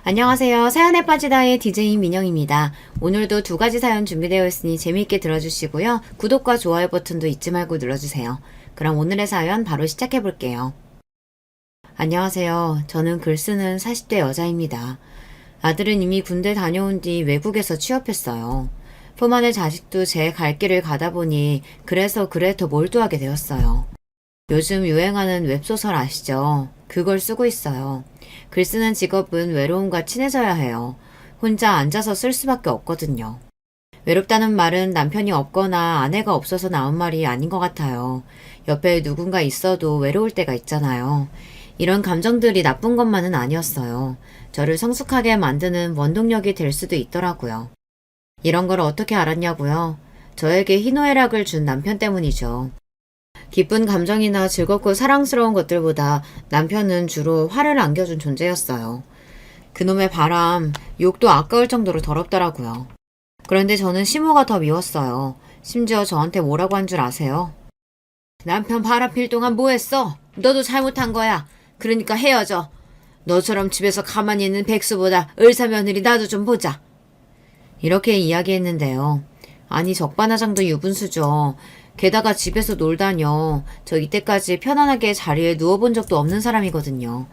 안녕하세요. 사연에 빠지다의 DJ 민영입니다. 오늘도 두 가지 사연 준비되어 있으니 재미있게 들어주시고요. 구독과 좋아요 버튼도 잊지 말고 눌러주세요. 그럼 오늘의 사연 바로 시작해 볼게요. 안녕하세요. 저는 글쓰는 40대 여자입니다. 아들은 이미 군대 다녀온 뒤 외국에서 취업했어요. 품 안의 자식도 제 갈 길을 가다 보니 그래서 그래 더 몰두하게 되었어요. 요즘 유행하는 웹소설 아시죠? 그걸 쓰고 있어요. 글 쓰는 직업은 외로움과 친해져야 해요. 혼자 앉아서 쓸 수밖에 없거든요. 외롭다는 말은 남편이 없거나 아내가 없어서 나온 말이 아닌 것 같아요. 옆에 누군가 있어도 외로울 때가 있잖아요. 이런 감정들이 나쁜 것만은 아니었어요. 저를 성숙하게 만드는 원동력이 될 수도 있더라고요. 이런 걸 어떻게 알았냐고요? 저에게 희노애락을 준 남편 때문이죠. 기쁜 감정이나 즐겁고 사랑스러운 것들보다 남편은 주로 화를 안겨준 존재였어요. 그놈의 바람, 욕도 아까울 정도로 더럽더라고요. 그런데 저는 시모가 더 미웠어요. 심지어 저한테 뭐라고 한 줄 아세요? 남편 바람 필 동안 뭐 했어? 너도 잘못한 거야. 그러니까 헤어져. 너처럼 집에서 가만히 있는 백수보다 을사며느리 나도 좀 보자. 이렇게 이야기했는데요. 아니 적반하장도 유분수죠. 게다가 집에서 놀다뇨. 저 이때까지 편안하게 자리에 누워본 적도 없는 사람이거든요.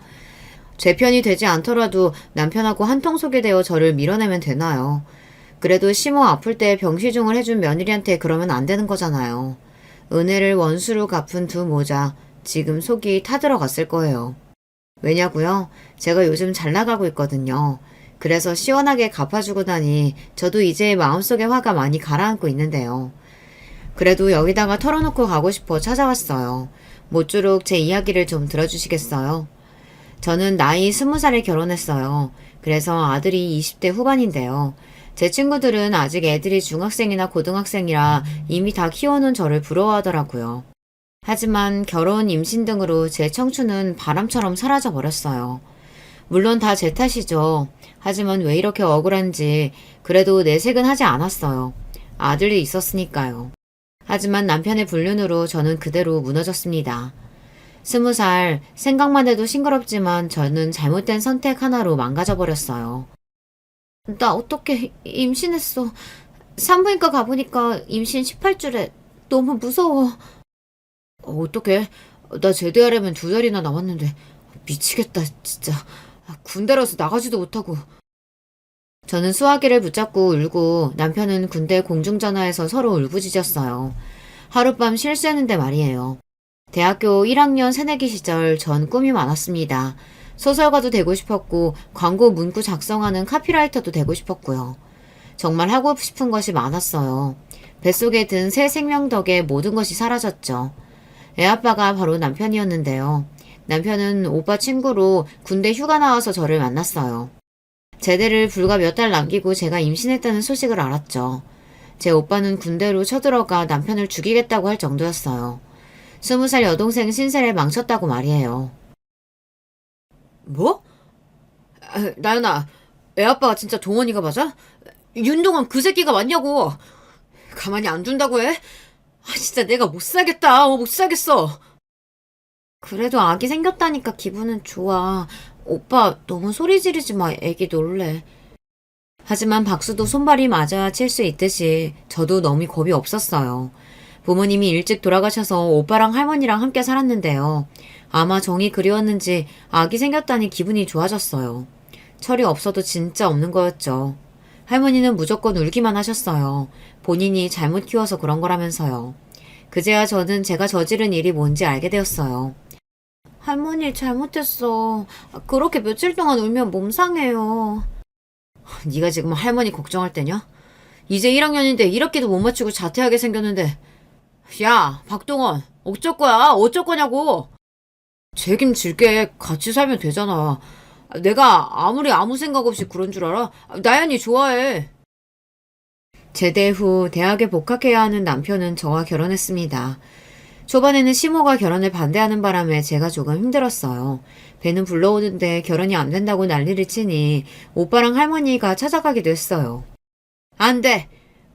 제 편이 되지 않더라도 남편하고 한통속이 되어 저를 밀어내면 되나요? 그래도 시모 아플 때 병시중을 해준 며느리한테 그러면 안 되는 거잖아요. 은혜를 원수로 갚은 두 모자, 지금 속이 타들어갔을 거예요. 왜냐고요? 제가 요즘 잘 나가고 있거든요. 그래서 시원하게 갚아주고 나니 저도 이제 마음속에 화가 많이 가라앉고 있는데요. 그래도 여기다가 털어놓고 가고 싶어 찾아왔어요. 모쪼록 제 이야기를 좀 들어주시겠어요? 저는 나이 20살에 결혼했어요. 그래서 아들이 20대 후반인데요. 제 친구들은 아직 애들이 중학생이나 고등학생이라 이미 다 키워놓은 저를 부러워하더라고요. 하지만 결혼, 임신 등으로 제 청춘은 바람처럼 사라져 버렸어요. 물론 다 제 탓이죠. 하지만 왜 이렇게 억울한지 그래도 내색은 하지 않았어요. 아들이 있었으니까요. 하지만 남편의 불륜으로 저는 그대로 무너졌습니다. 20살, 생각만 해도 싱그럽지만 저는 잘못된 선택 하나로 망가져버렸어요. 나 어떻게 임신했어. 산부인과 가보니까 임신 18주래. 너무 무서워. 어떡해. 나 제대하려면 2달이나 남았는데 미치겠다 진짜. 군대라서 나가지도 못하고. 저는 수화기를 붙잡고 울고 남편은 군대 공중전화에서 서로 울부짖었어요. 하룻밤 실수했는데 말이에요. 대학교 1학년 새내기 시절 전 꿈이 많았습니다. 소설가도 되고 싶었고 광고 문구 작성하는 카피라이터도 되고 싶었고요. 정말 하고 싶은 것이 많았어요. 뱃속에 든 새 생명 덕에 모든 것이 사라졌죠. 애아빠가 바로 남편이었는데요. 남편은 오빠 친구로 군대 휴가 나와서 저를 만났어요. 제대를 불과 몇 달 남기고 제가 임신했다는 소식을 알았죠. 제 오빠는 군대로 쳐들어가 남편을 죽이겠다고 할 정도였어요. 20살 여동생 신세를 망쳤다고 말이에요. 뭐? 나연아, 애아빠가 진짜 동원이가 맞아? 윤동원 그 새끼가 맞냐고! 가만히 안 둔다고 해? 진짜 내가 못 살겠다. 못 살겠어. 그래도 아기 생겼다니까 기분은 좋아. 오빠 너무 소리 지르지 마. 애기 놀래. 하지만 박수도 손발이 맞아야 칠 수 있듯이 저도 너무 겁이 없었어요. 부모님이 일찍 돌아가셔서 오빠랑 할머니랑 함께 살았는데요. 아마 정이 그리웠는지 아기 생겼다니 기분이 좋아졌어요. 철이 없어도 진짜 없는 거였죠. 할머니는 무조건 울기만 하셨어요. 본인이 잘못 키워서 그런 거라면서요. 그제야 저는 제가 저지른 일이 뭔지 알게 되었어요. 할머니 잘못했어. 그렇게 며칠 동안 울면 몸 상해요. 네가 지금 할머니 걱정할 때냐? 이제 1학년인데 1학기도 못 맞추고 자퇴하게 생겼는데. 야, 박동원, 어쩔 거야? 어쩔 거냐고. 책임질게. 같이 살면 되잖아. 내가 아무리 아무 생각 없이 그런 줄 알아? 나연이 좋아해. 제대 후 대학에 복학해야 하는 남편은 저와 결혼했습니다. 초반에는 시모가 결혼을 반대하는 바람에 제가 조금 힘들었어요. 배는 불러오는데 결혼이 안 된다고 난리를 치니 오빠랑 할머니가 찾아가기도 했어요. 안 돼!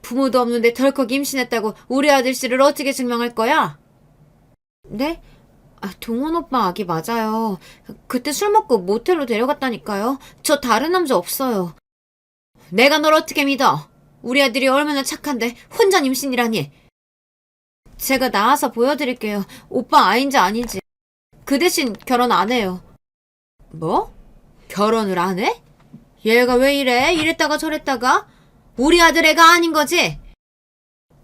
부모도 없는데 덜컥 임신했다고 우리 아들 씨를 어떻게 증명할 거야? 네? 동원 오빠 아기 맞아요. 그때 술 먹고 모텔로 데려갔다니까요. 저 다른 남자 없어요. 내가 널 어떻게 믿어? 우리 아들이 얼마나 착한데 혼자 임신이라니. 제가 나와서 보여드릴게요. 오빠 아인지 아닌지. 그 대신 결혼 안 해요. 뭐? 결혼을 안 해? 얘가 왜 이래? 이랬다가 저랬다가? 우리 아들 애가 아닌 거지?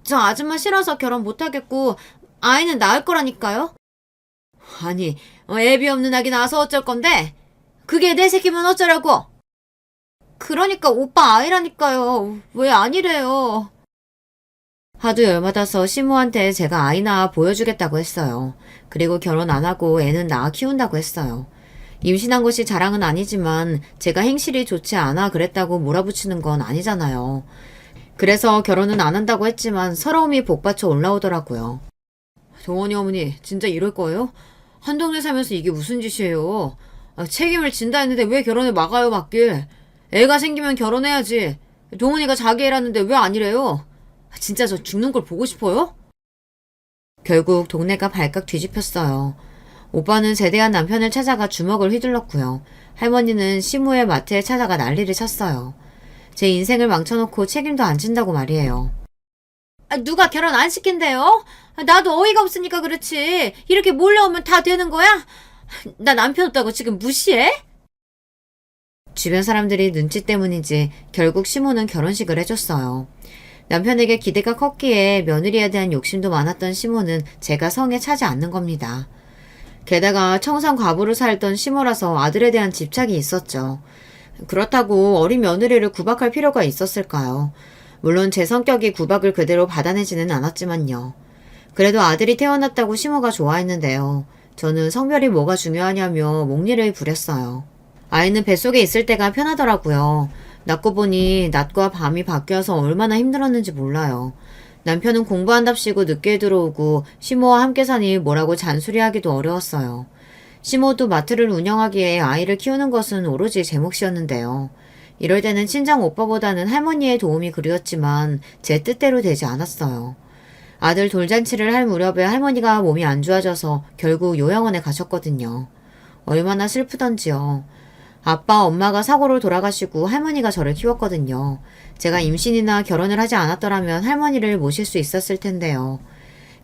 저 아줌마 싫어서 결혼 못하겠고 아이는 낳을 거라니까요? 아니, 애비 없는 아기 낳아서 어쩔 건데? 그게 내 새끼면 어쩌라고? 그러니까 오빠 아이라니까요. 왜 아니래요? 하도 열받아서 시모한테 제가 아이 낳아 보여주겠다고 했어요. 그리고 결혼 안 하고 애는 낳아 키운다고 했어요. 임신한 것이 자랑은 아니지만 제가 행실이 좋지 않아 그랬다고 몰아붙이는 건 아니잖아요. 그래서 결혼은 안 한다고 했지만 서러움이 복받쳐 올라오더라고요. 동원이 어머니 진짜 이럴 거예요? 한 동네 살면서 이게 무슨 짓이에요? 책임을 진다 했는데 왜 결혼을 막아요 막길? 애가 생기면 결혼해야지. 동원이가 자기 애라는데 왜 아니래요? 진짜 저 죽는 걸 보고 싶어요? 결국 동네가 발칵 뒤집혔어요. 오빠는 제대한 남편을 찾아가 주먹을 휘둘렀고요. 할머니는 시무의 마트에 찾아가 난리를 쳤어요. 제 인생을 망쳐놓고 책임도 안 진다고 말이에요. 누가 결혼 안 시킨대요? 나도 어이가 없으니까 그렇지. 이렇게 몰려오면 다 되는 거야? 나 남편 없다고 지금 무시해? 주변 사람들이 눈치 때문인지 결국 시모는 결혼식을 해줬어요. 남편에게 기대가 컸기에 며느리에 대한 욕심도 많았던 시모는 제가 성에 차지 않는 겁니다. 게다가 청산 과부로 살던 시모라서 아들에 대한 집착이 있었죠. 그렇다고 어린 며느리를 구박할 필요가 있었을까요? 물론 제 성격이 구박을 그대로 받아내지는 않았지만요. 그래도 아들이 태어났다고 시모가 좋아했는데요. 저는 성별이 뭐가 중요하냐며 목리를 부렸어요. 아이는 뱃속에 있을 때가 편하더라고요. 낳고 보니 낮과 밤이 바뀌어서 얼마나 힘들었는지 몰라요. 남편은 공부한답시고 늦게 들어오고 시모와 함께 사니 뭐라고 잔소리하기도 어려웠어요. 시모도 마트를 운영하기에 아이를 키우는 것은 오로지 제 몫이었는데요. 이럴 때는 친정 오빠보다는 할머니의 도움이 그리웠지만 제 뜻대로 되지 않았어요. 아들 돌잔치를 할 무렵에 할머니가 몸이 안 좋아져서 결국 요양원에 가셨거든요. 얼마나 슬프던지요. 아빠, 엄마가 사고로 돌아가시고 할머니가 저를 키웠거든요. 제가 임신이나 결혼을 하지 않았더라면 할머니를 모실 수 있었을 텐데요.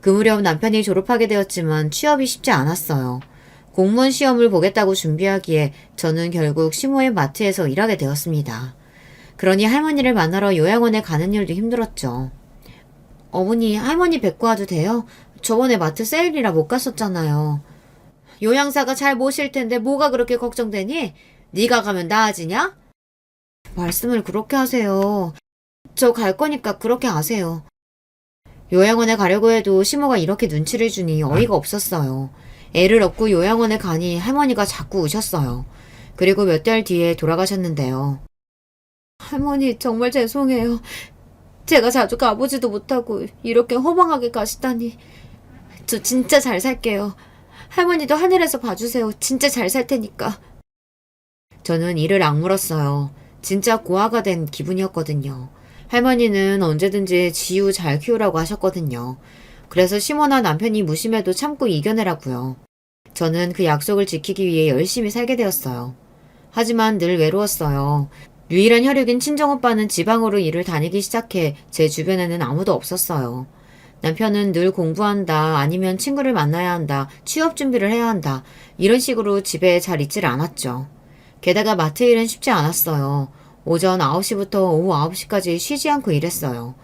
그 무렵 남편이 졸업하게 되었지만 취업이 쉽지 않았어요. 공무원 시험을 보겠다고 준비하기에 저는 결국 시모의 마트에서 일하게 되었습니다. 그러니 할머니를 만나러 요양원에 가는 일도 힘들었죠. 어머니, 할머니 뵙고 와도 돼요? 저번에 마트 세일이라 못 갔었잖아요. 요양사가 잘 모실 텐데 뭐가 그렇게 걱정되니? 네가 가면 나아지냐? 말씀을 그렇게 하세요. 저 갈 거니까 그렇게 아세요. 요양원에 가려고 해도 시모가 이렇게 눈치를 주니 어이가 없었어요. 애를 얻고 요양원에 가니 할머니가 자꾸 우셨어요. 그리고 몇 달 뒤에 돌아가셨는데요. 할머니 정말 죄송해요. 제가 자주 가보지도 못하고 이렇게 허망하게 가시다니. 저 진짜 잘 살게요. 할머니도 하늘에서 봐주세요. 진짜 잘 살 테니까. 저는 이를 악물었어요. 진짜 고아가 된 기분이었거든요. 할머니는 언제든지 지우 잘 키우라고 하셨거든요. 그래서 시모나 남편이 무심해도 참고 이겨내라고요. 저는 그 약속을 지키기 위해 열심히 살게 되었어요. 하지만 늘 외로웠어요. 유일한 혈육인 친정오빠는 지방으로 일을 다니기 시작해 제 주변에는 아무도 없었어요. 남편은 늘 공부한다, 아니면 친구를 만나야 한다, 취업 준비를 해야 한다, 이런 식으로 집에 잘 있질 않았죠. 게다가 마트 일은 쉽지 않았어요. 오전 9시부터 오후 9시까지 쉬지 않고 일했어요.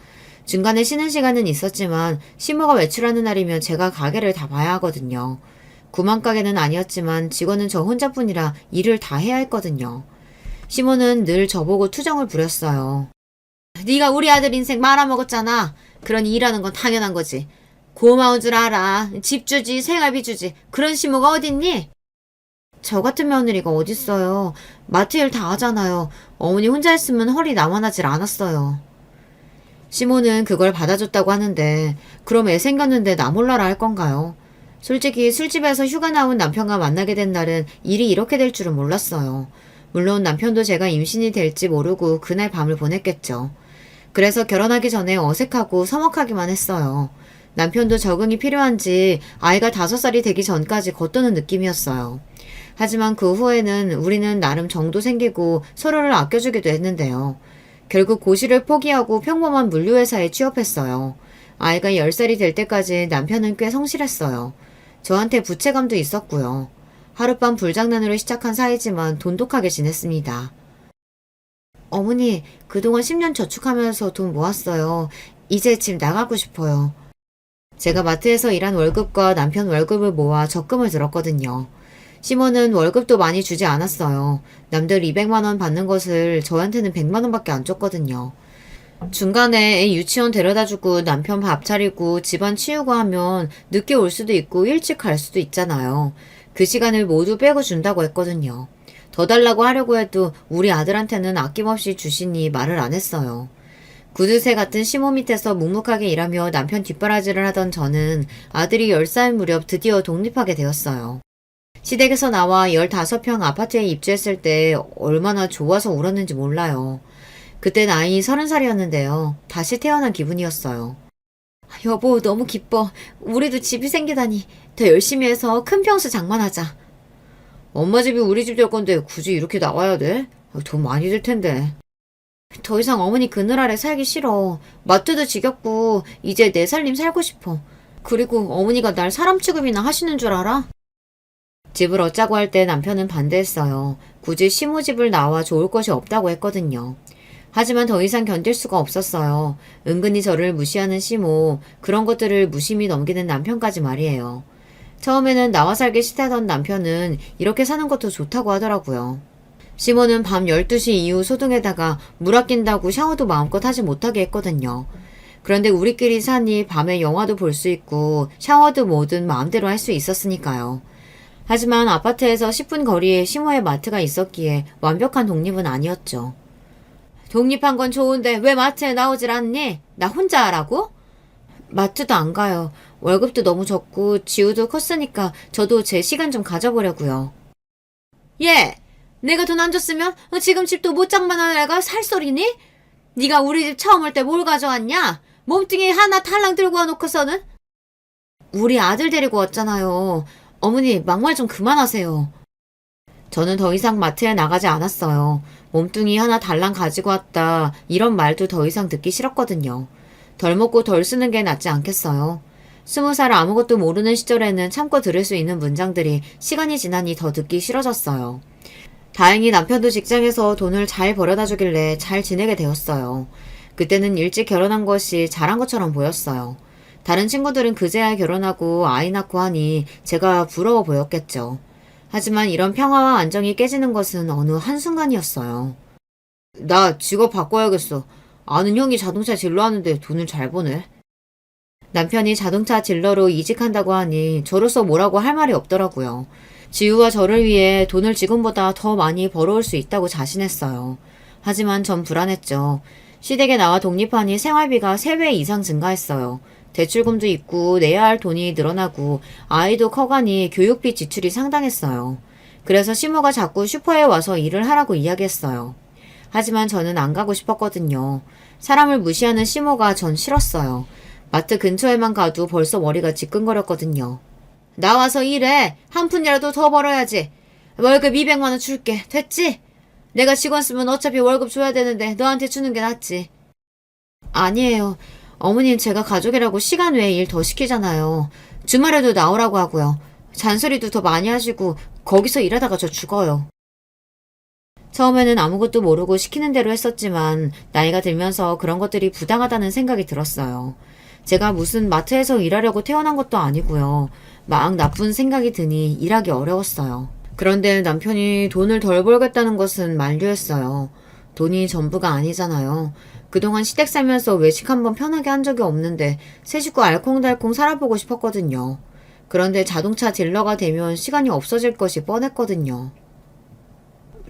중간에 쉬는 시간은 있었지만 시모가 외출하는 날이면 제가 가게를 다 봐야 하거든요. 구멍가게는 아니었지만 직원은 저 혼자뿐이라 일을 다 해야 했거든요. 시모는 늘 저보고 투정을 부렸어요. 네가 우리 아들 인생 말아먹었잖아. 그러니 일하는 건 당연한 거지. 고마운 줄 알아. 집 주지, 생활비 주지. 그런 시모가 어딨니? 저 같은 며느리가 어딨어요. 마트 일 다 하잖아요. 어머니 혼자 했으면 허리 남아나질 않았어요. 시모는 그걸 받아줬다고 하는데 그럼 애 생겼는데 나 몰라라 할 건가요? 솔직히 술집에서 휴가 나온 남편과 만나게 된 날은 일이 이렇게 될 줄은 몰랐어요. 물론 남편도 제가 임신이 될지 모르고 그날 밤을 보냈겠죠. 그래서 결혼하기 전에 어색하고 서먹하기만 했어요. 남편도 적응이 필요한지 아이가 5살이 되기 전까지 겉도는 느낌이었어요. 하지만 그 후에는 우리는 나름 정도 생기고 서로를 아껴주기도 했는데요. 결국 고시를 포기하고 평범한 물류회사에 취업했어요. 아이가 10살이 될 때까지 남편은 꽤 성실했어요. 저한테 부채감도 있었고요. 하룻밤 불장난으로 시작한 사이지만 돈독하게 지냈습니다. 어머니, 그동안 10년 저축하면서 돈 모았어요. 이제 집 나가고 싶어요. 제가 마트에서 일한 월급과 남편 월급을 모아 적금을 들었거든요. 시모는 월급도 많이 주지 않았어요. 남들 200만 원 받는 것을 저한테는 100만 원밖에 안 줬거든요. 중간에 애 유치원 데려다주고 남편 밥 차리고 집안 치우고 하면 늦게 올 수도 있고 일찍 갈 수도 있잖아요. 그 시간을 모두 빼고 준다고 했거든요. 더 달라고 하려고 해도 우리 아들한테는 아낌없이 주시니 말을 안 했어요. 구두쇠 같은 시모 밑에서 묵묵하게 일하며 남편 뒷바라지를 하던 저는 아들이 10살 무렵 드디어 독립하게 되었어요. 시댁에서 나와 15평 아파트에 입주했을 때 얼마나 좋아서 울었는지 몰라요. 그때 나이 30살이었는데요. 다시 태어난 기분이었어요. 여보, 너무 기뻐. 우리도 집이 생기다니. 더 열심히 해서 큰 평수 장만하자. 엄마 집이 우리 집 될 건데 굳이 이렇게 나와야 돼? 돈 많이 들 텐데. 더 이상 어머니 그늘 아래 살기 싫어. 마트도 지겹고 이제 내 살림 살고 싶어. 그리고 어머니가 날 사람 취급이나 하시는 줄 알아? 집을 얻자고 할 때 남편은 반대했어요. 굳이 시모집을 나와 좋을 것이 없다고 했거든요. 하지만 더 이상 견딜 수가 없었어요. 은근히 저를 무시하는 시모, 그런 것들을 무심히 넘기는 남편까지 말이에요. 처음에는 나와 살기 싫다던 남편은 이렇게 사는 것도 좋다고 하더라고요. 시모는 밤 12시 이후 소등에다가 물 아낀다고 샤워도 마음껏 하지 못하게 했거든요. 그런데 우리끼리 사니 밤에 영화도 볼 수 있고 샤워도 뭐든 마음대로 할 수 있었으니까요. 하지만 아파트에서 10분 거리에 시모의 마트가 있었기에 완벽한 독립은 아니었죠. 독립한 건 좋은데 왜 마트에 나오질 않니? 나 혼자 하라고? 마트도 안 가요. 월급도 너무 적고 지우도 컸으니까 저도 제 시간 좀 가져보려고요. 예! 내가 돈 안 줬으면 지금 집도 못 장만한 애가 살 소리니? 네가 우리 집 처음 올 때 뭘 가져왔냐? 몸뚱이 하나 탈랑 들고 와놓고서는? 우리 아들 데리고 왔잖아요. 어머니 막말 좀 그만하세요. 저는 더 이상 마트에 나가지 않았어요. 몸뚱이 하나 달랑 가지고 왔다 이런 말도 더 이상 듣기 싫었거든요. 덜 먹고 덜 쓰는 게 낫지 않겠어요. 20살 아무것도 모르는 시절에는 참고 들을 수 있는 문장들이 시간이 지나니 더 듣기 싫어졌어요. 다행히 남편도 직장에서 돈을 잘 벌어다 주길래 잘 지내게 되었어요. 그때는 일찍 결혼한 것이 잘한 것처럼 보였어요. 다른 친구들은 그제야 결혼하고 아이 낳고 하니 제가 부러워 보였겠죠. 하지만 이런 평화와 안정이 깨지는 것은 어느 한순간이었어요. 나 직업 바꿔야겠어. 아는 형이 자동차 딜러 하는데 돈을 잘 버네. 남편이 자동차 딜러로 이직한다고 하니 저로서 뭐라고 할 말이 없더라고요. 지우와 저를 위해 돈을 지금보다 더 많이 벌어올 수 있다고 자신했어요. 하지만 전 불안했죠. 시댁에 나와 독립하니 생활비가 3배 이상 증가했어요. 대출금도 있고 내야 할 돈이 늘어나고 아이도 커가니 교육비 지출이 상당했어요. 그래서 시모가 자꾸 슈퍼에 와서 일을 하라고 이야기했어요. 하지만 저는 안 가고 싶었거든요. 사람을 무시하는 시모가 전 싫었어요. 마트 근처에만 가도 벌써 머리가 지끈거렸거든요. 나와서 일해. 한 푼이라도 더 벌어야지. 월급 200만 원 줄게. 됐지? 내가 직원 쓰면 어차피 월급 줘야 되는데 너한테 주는 게 낫지. 아니에요. 어머님 제가 가족이라고 시간 외에 일 더 시키잖아요. 주말에도 나오라고 하고요. 잔소리도 더 많이 하시고 거기서 일하다가 저 죽어요. 처음에는 아무것도 모르고 시키는 대로 했었지만 나이가 들면서 그런 것들이 부당하다는 생각이 들었어요. 제가 무슨 마트에서 일하려고 태어난 것도 아니고요. 막 나쁜 생각이 드니 일하기 어려웠어요. 그런데 남편이 돈을 덜 벌겠다는 것은 만류했어요. 돈이 전부가 아니잖아요. 그동안 시댁 살면서 외식 한번 편하게 한 적이 없는데 새 식구 알콩달콩 살아보고 싶었거든요. 그런데 자동차 딜러가 되면 시간이 없어질 것이 뻔했거든요.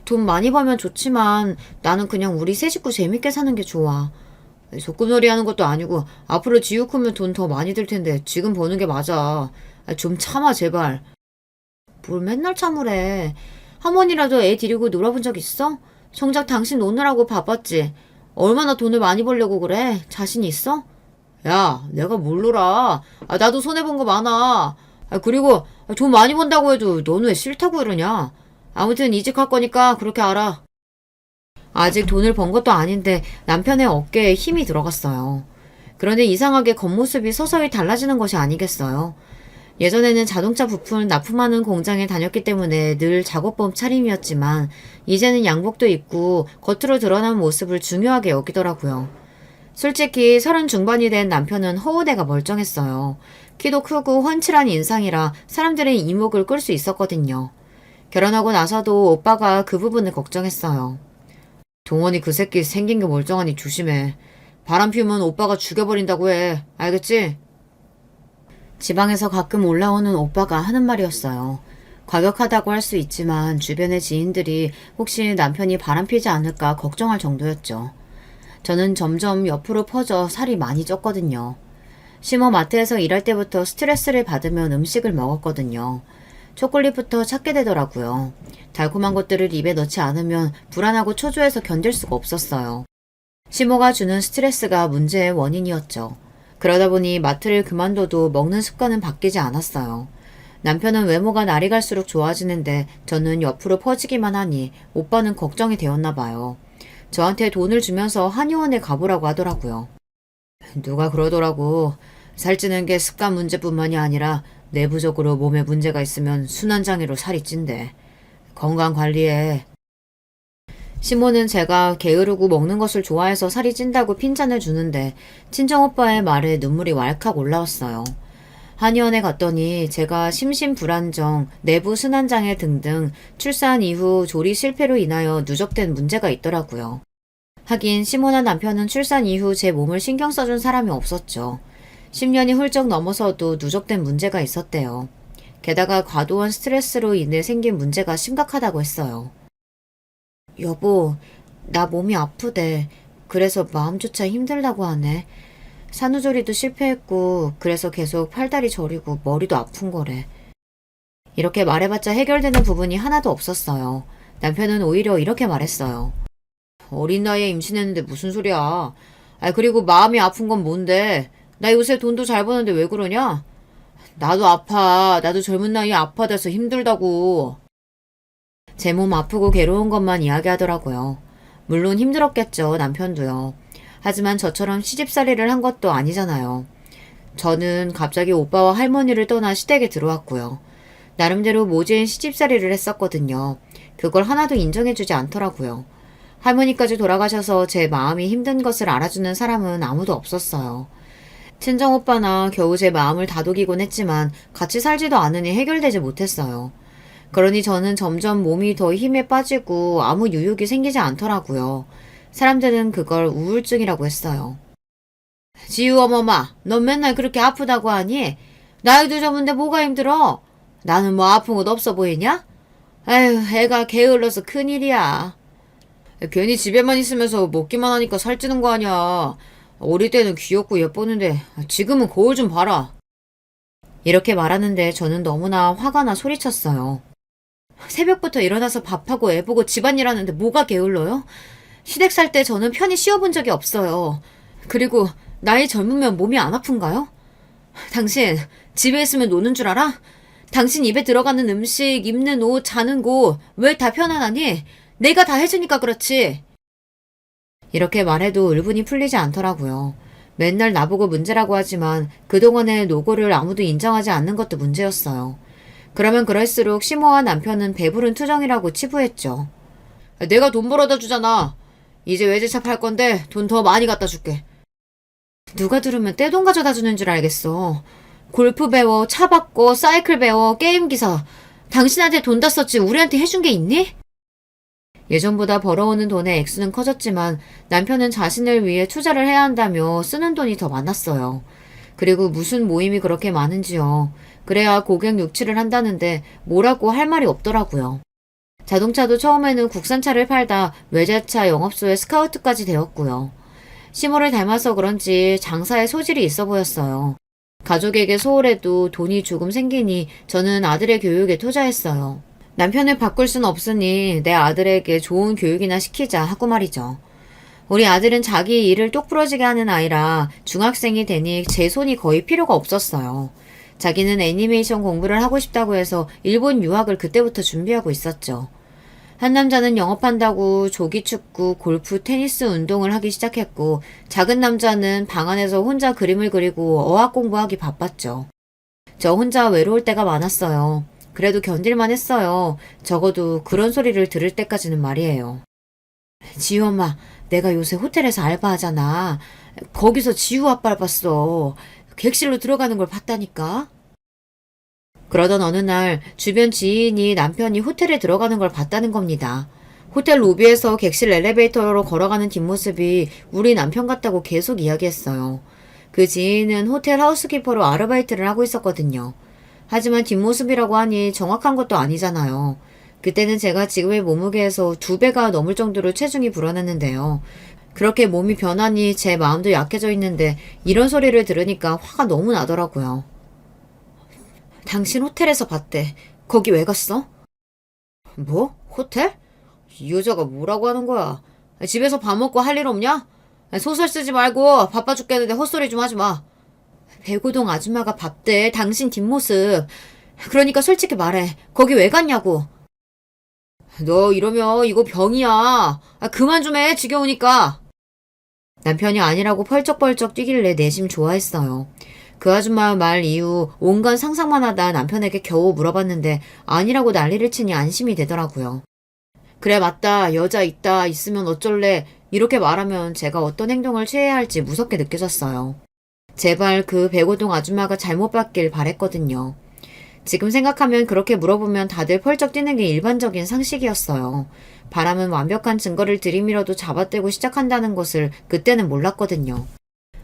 돈 많이 벌면 좋지만 나는 그냥 우리 새 식구 재밌게 사는 게 좋아. 적금놀이 하는 것도 아니고 앞으로 지우 크면 돈 더 많이 들 텐데 지금 버는 게 맞아. 좀 참아 제발. 뭘 맨날 참으래. 한 번이라도 애 데리고 놀아본 적 있어? 정작 당신 노느라고 바빴지. 얼마나 돈을 많이 벌려고 그래? 자신 있어? 야, 내가 뭘 놀아. 나도 손해본 거 많아. 그리고 돈 많이 번다고 해도 너는 왜 싫다고 이러냐. 아무튼 이직할 거니까 그렇게 알아. 아직 돈을 번 것도 아닌데 남편의 어깨에 힘이 들어갔어요. 그런데 이상하게 겉모습이 서서히 달라지는 것이 아니겠어요. 예전에는 자동차 부품을 납품하는 공장에 다녔기 때문에 늘 작업복 차림이었지만 이제는 양복도 입고 겉으로 드러난 모습을 중요하게 여기더라고요. 솔직히 30 중반이 된 남편은 허우대가 멀쩡했어요. 키도 크고 훤칠한 인상이라 사람들의 이목을 끌 수 있었거든요. 결혼하고 나서도 오빠가 그 부분을 걱정했어요. 동원이 그 새끼 생긴 게 멀쩡하니 조심해. 바람 피우면 오빠가 죽여버린다고 해. 알겠지? 지방에서 가끔 올라오는 오빠가 하는 말이었어요. 과격하다고 할 수 있지만 주변의 지인들이 혹시 남편이 바람피지 않을까 걱정할 정도였죠. 저는 점점 옆으로 퍼져 살이 많이 쪘거든요. 심어 마트에서 일할 때부터 스트레스를 받으면 음식을 먹었거든요. 초콜릿부터 찾게 되더라고요. 달콤한 것들을 입에 넣지 않으면 불안하고 초조해서 견딜 수가 없었어요. 심호가 주는 스트레스가 문제의 원인이었죠. 그러다 보니 마트를 그만둬도 먹는 습관은 바뀌지 않았어요. 남편은 외모가 날이 갈수록 좋아지는데 저는 옆으로 퍼지기만 하니 오빠는 걱정이 되었나 봐요. 저한테 돈을 주면서 한의원에 가보라고 하더라고요. 누가 그러더라고. 살찌는 게 습관 문제뿐만이 아니라 내부적으로 몸에 문제가 있으면 순환장애로 살이 찐대. 건강 관리해. 시모는 제가 게으르고 먹는 것을 좋아해서 살이 찐다고 핀잔을 주는데 친정오빠의 말에 눈물이 왈칵 올라왔어요. 한의원에 갔더니 제가 심신불안정, 내부 순환장애 등등 출산 이후 조리 실패로 인하여 누적된 문제가 있더라고요. 하긴 시모나 남편은 출산 이후 제 몸을 신경 써준 사람이 없었죠. 10년이 훌쩍 넘어서도 누적된 문제가 있었대요. 게다가 과도한 스트레스로 인해 생긴 문제가 심각하다고 했어요. 여보, 나 몸이 아프대. 그래서 마음조차 힘들다고 하네. 산후조리도 실패했고 그래서 계속 팔다리 저리고 머리도 아픈 거래. 이렇게 말해봤자 해결되는 부분이 하나도 없었어요. 남편은 오히려 이렇게 말했어요. 어린 나이에 임신했는데 무슨 소리야. 그리고 마음이 아픈 건 뭔데. 나 요새 돈도 잘 버는데 왜 그러냐? 나도 아파. 나도 젊은 나이에 아파돼서 힘들다고. 제 몸 아프고 괴로운 것만 이야기하더라고요. 물론 힘들었겠죠, 남편도요. 하지만 저처럼 시집살이를 한 것도 아니잖아요. 저는 갑자기 오빠와 할머니를 떠나 시댁에 들어왔고요. 나름대로 모진 시집살이를 했었거든요. 그걸 하나도 인정해주지 않더라고요. 할머니까지 돌아가셔서 제 마음이 힘든 것을 알아주는 사람은 아무도 없었어요. 친정오빠나 겨우 제 마음을 다독이곤 했지만 같이 살지도 않으니 해결되지 못했어요. 그러니 저는 점점 몸이 더 힘에 빠지고 아무 유욕이 생기지 않더라고요. 사람들은 그걸 우울증이라고 했어요. 지우 어머마, 넌 맨날 그렇게 아프다고 하니? 나이도 적은데 뭐가 힘들어? 나는 뭐 아픈 것 없어 보이냐? 아휴, 애가 게을러서 큰일이야. 괜히 집에만 있으면서 먹기만 하니까 살찌는 거 아니야. 어릴 때는 귀엽고 예뻤는데 지금은 거울 좀 봐라. 이렇게 말하는데 저는 너무나 화가 나 소리쳤어요. 새벽부터 일어나서 밥하고 애 보고 집안일 하는데 뭐가 게을러요? 시댁 살 때 저는 편히 쉬어본 적이 없어요. 그리고 나이 젊으면 몸이 안 아픈가요? 당신 집에 있으면 노는 줄 알아? 당신 입에 들어가는 음식, 입는 옷, 자는 곳 왜 다 편안하니? 내가 다 해주니까 그렇지. 이렇게 말해도 울분이 풀리지 않더라고요. 맨날 나보고 문제라고 하지만 그동안의 노고를 아무도 인정하지 않는 것도 문제였어요. 그러면 그럴수록 시모와 남편은 배부른 투정이라고 치부했죠. 내가 돈 벌어다 주잖아. 이제 외제차 팔 건데 돈 더 많이 갖다 줄게. 누가 들으면 떼돈 가져다 주는 줄 알겠어. 골프 배워, 차 바꿔, 사이클 배워, 게임 기사. 당신한테 돈 다 썼지 우리한테 해준 게 있니? 예전보다 벌어오는 돈의 액수는 커졌지만 남편은 자신을 위해 투자를 해야 한다며 쓰는 돈이 더 많았어요. 그리고 무슨 모임이 그렇게 많은지요. 그래야 고객 유치를 한다는데 뭐라고 할 말이 없더라고요. 자동차도 처음에는 국산차를 팔다 외제차 영업소에 스카우트까지 되었고요. 시모를 닮아서 그런지 장사에 소질이 있어 보였어요. 가족에게 소홀해도 돈이 조금 생기니 저는 아들의 교육에 투자했어요. 남편을 바꿀 순 없으니 내 아들에게 좋은 교육이나 시키자 하고 말이죠. 우리 아들은 자기 일을 똑부러지게 하는 아이라 중학생이 되니 제 손이 거의 필요가 없었어요. 자기는 애니메이션 공부를 하고 싶다고 해서 일본 유학을 그때부터 준비하고 있었죠. 한 남자는 영업한다고 조기축구, 골프, 테니스 운동을 하기 시작했고, 작은 남자는 방 안에서 혼자 그림을 그리고 어학 공부하기 바빴죠. 저 혼자 외로울 때가 많았어요. 그래도 견딜만 했어요. 적어도 그런 소리를 들을 때까지는 말이에요. 지우 엄마, 내가 요새 호텔에서 알바하잖아. 거기서 지우 아빠를 봤어. 객실로 들어가는 걸 봤다니까. 그러던 어느 날 주변 지인이 남편이 호텔에 들어가는 걸 봤다는 겁니다. 호텔 로비에서 객실 엘리베이터로 걸어가는 뒷모습이 우리 남편 같다고 계속 이야기했어요. 그 지인은 호텔 하우스키퍼로 아르바이트를 하고 있었거든요. 하지만 뒷모습이라고 하니 정확한 것도 아니잖아요. 그때는 제가 지금의 몸무게에서 2배가 넘을 정도로 체중이 불어났는데요. 그렇게 몸이 변하니 제 마음도 약해져 있는데 이런 소리를 들으니까 화가 너무 나더라고요. 당신 호텔에서 봤대. 거기 왜 갔어? 뭐? 호텔? 이 여자가 뭐라고 하는 거야? 집에서 밥 먹고 할 일 없냐? 소설 쓰지 말고 바빠 죽겠는데 헛소리 좀 하지 마. 배고동 아줌마가 봤대. 당신 뒷모습. 그러니까 솔직히 말해. 거기 왜 갔냐고. 너 이러면 이거 병이야. 그만 좀 해. 지겨우니까. 남편이 아니라고 펄쩍펄쩍 뛰길래 내심 좋아했어요. 그 아줌마 말 이후 온갖 상상만 하다 남편에게 겨우 물어봤는데 아니라고 난리를 치니 안심이 되더라고요. 그래 맞다. 여자 있으면 어쩔래. 이렇게 말하면 제가 어떤 행동을 취해야 할지 무섭게 느껴졌어요. 제발 그 백오동 아줌마가 잘못 봤길 바랬거든요. 지금 생각하면 그렇게 물어보면 다들 펄쩍 뛰는 게 일반적인 상식이었어요. 바람은 완벽한 증거를 들이밀어도 잡아떼고 시작한다는 것을 그때는 몰랐거든요.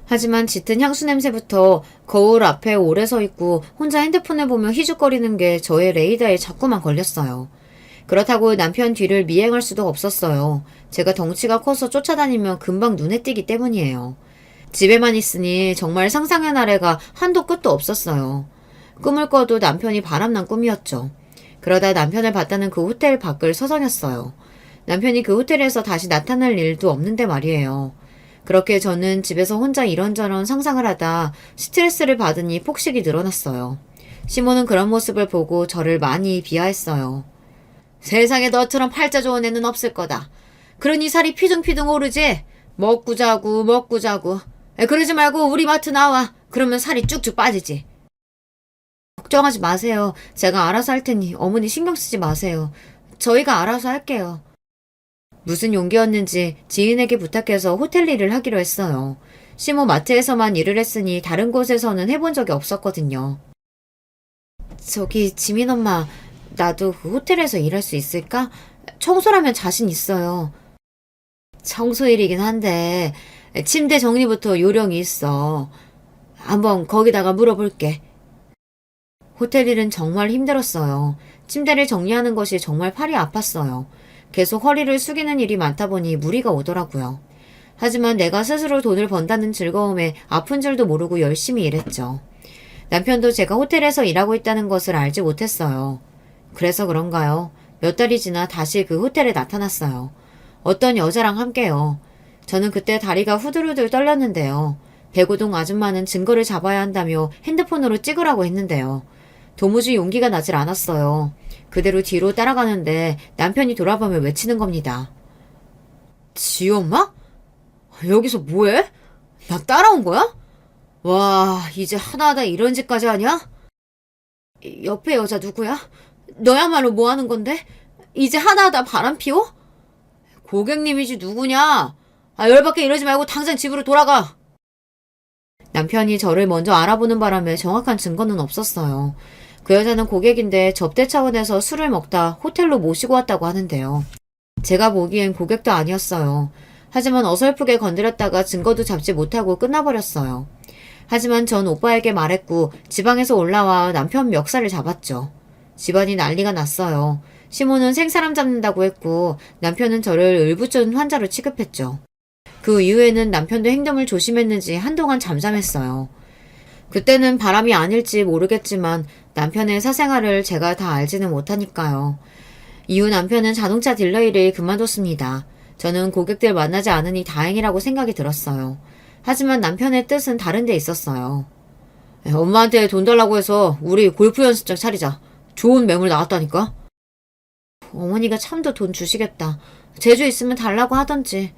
하지만 짙은 향수 냄새부터 거울 앞에 오래 서 있고 혼자 핸드폰을 보며 희죽거리는 게 저의 레이더에 자꾸만 걸렸어요. 그렇다고 남편 뒤를 미행할 수도 없었어요. 제가 덩치가 커서 쫓아다니면 금방 눈에 띄기 때문이에요. 집에만 있으니 정말 상상의 나래가 한도 끝도 없었어요. 꿈을 꿔도 남편이 바람난 꿈이었죠. 그러다 남편을 봤다는 그 호텔 밖을 서성였어요. 남편이 그 호텔에서 다시 나타날 일도 없는데 말이에요. 그렇게 저는 집에서 혼자 이런저런 상상을 하다 스트레스를 받으니 폭식이 늘어났어요. 시모는 그런 모습을 보고 저를 많이 비하했어요. 세상에 너처럼 팔자 좋은 애는 없을 거다. 그러니 살이 피둥피둥 오르지? 먹고 자고. 그러지 말고 우리 마트 나와. 그러면 살이 쭉쭉 빠지지. 걱정하지 마세요. 제가 알아서 할 테니 어머니 신경 쓰지 마세요. 저희가 알아서 할게요. 무슨 용기였는지 지인에게 부탁해서 호텔 일을 하기로 했어요. 시모 마트에서만 일을 했으니 다른 곳에서는 해본 적이 없었거든요. 저기 지민 엄마, 나도 그 호텔에서 일할 수 있을까? 청소라면 자신 있어요. 청소일이긴 한데 침대 정리부터 요령이 있어. 한번 거기다가 물어볼게. 호텔 일은 정말 힘들었어요. 침대를 정리하는 것이 정말 팔이 아팠어요. 계속 허리를 숙이는 일이 많다 보니 무리가 오더라고요. 하지만 내가 스스로 돈을 번다는 즐거움에 아픈 줄도 모르고 열심히 일했죠. 남편도 제가 호텔에서 일하고 있다는 것을 알지 못했어요. 그래서 그런가요? 몇 달이 지나 다시 그 호텔에 나타났어요. 어떤 여자랑 함께요. 저는 그때 다리가 후들후들 떨렸는데요. 백오동 아줌마는 증거를 잡아야 한다며 핸드폰으로 찍으라고 했는데요. 도무지 용기가 나질 않았어요. 그대로 뒤로 따라가는데 남편이 돌아보며 외치는 겁니다. 지우 엄마? 여기서 뭐해? 나 따라온 거야? 와, 이제 하나하나 이런 짓까지 하냐? 옆에 여자 누구야? 너야말로 뭐 하는 건데? 이제 하나하나 바람 피워? 고객님이지 누구냐? 열받게 이러지 말고 당장 집으로 돌아가. 남편이 저를 먼저 알아보는 바람에 정확한 증거는 없었어요. 그 여자는 고객인데 접대 차원에서 술을 먹다 호텔로 모시고 왔다고 하는데요. 제가 보기엔 고객도 아니었어요. 하지만 어설프게 건드렸다가 증거도 잡지 못하고 끝나버렸어요. 하지만 전 오빠에게 말했고 지방에서 올라와 남편 멱살을 잡았죠. 집안이 난리가 났어요. 시모는 생사람 잡는다고 했고 남편은 저를 을부존 환자로 취급했죠. 그 이후에는 남편도 행동을 조심했는지 한동안 잠잠했어요. 그때는 바람이 아닐지 모르겠지만 남편의 사생활을 제가 다 알지는 못하니까요. 이후 남편은 자동차 딜러 일을 그만뒀습니다. 저는 고객들 만나지 않으니 다행이라고 생각이 들었어요. 하지만 남편의 뜻은 다른 데 있었어요. 엄마한테 돈 달라고 해서 우리 골프 연습장 차리자. 좋은 매물 나왔다니까? 어머니가 참도 돈 주시겠다. 제주 있으면 달라고 하던지.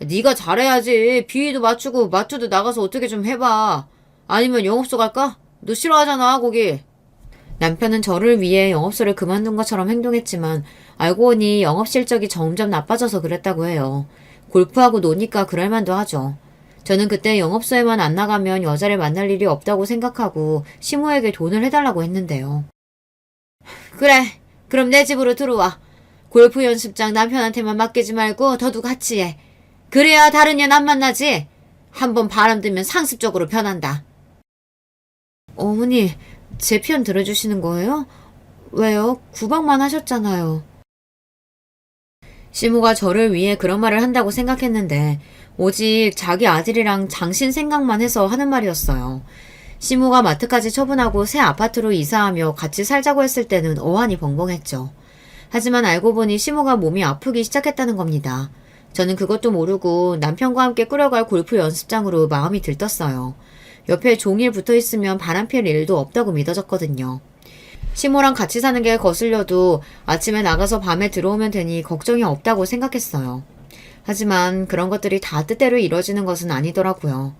네가 잘해야지. 비위도 맞추고 마트도 나가서 어떻게 좀 해봐. 아니면 영업소 갈까? 너 싫어하잖아, 거기. 남편은 저를 위해 영업소를 그만둔 것처럼 행동했지만 알고 보니 영업 실적이 점점 나빠져서 그랬다고 해요. 골프하고 노니까 그럴 만도 하죠. 저는 그때 영업소에만 안 나가면 여자를 만날 일이 없다고 생각하고 시모에게 돈을 해달라고 했는데요. 그래, 그럼 내 집으로 들어와. 골프 연습장 남편한테만 맡기지 말고 너도 같이 해. 그래야 다른 년 안 만나지. 한번 바람 들면 상습적으로 변한다. 어머니, 제 편 들어주시는 거예요? 왜요? 구박만 하셨잖아요. 시모가 저를 위해 그런 말을 한다고 생각했는데 오직 자기 아들이랑 장신 생각만 해서 하는 말이었어요. 시모가 마트까지 처분하고 새 아파트로 이사하며 같이 살자고 했을 때는 어안이 벙벙했죠. 하지만 알고 보니 시모가 몸이 아프기 시작했다는 겁니다. 저는 그것도 모르고 남편과 함께 끌어갈 골프 연습장으로 마음이 들떴어요. 옆에 종일 붙어있으면 바람필 일도 없다고 믿어졌거든요. 시모랑 같이 사는 게 거슬려도 아침에 나가서 밤에 들어오면 되니 걱정이 없다고 생각했어요. 하지만 그런 것들이 다 뜻대로 이뤄지는 것은 아니더라고요.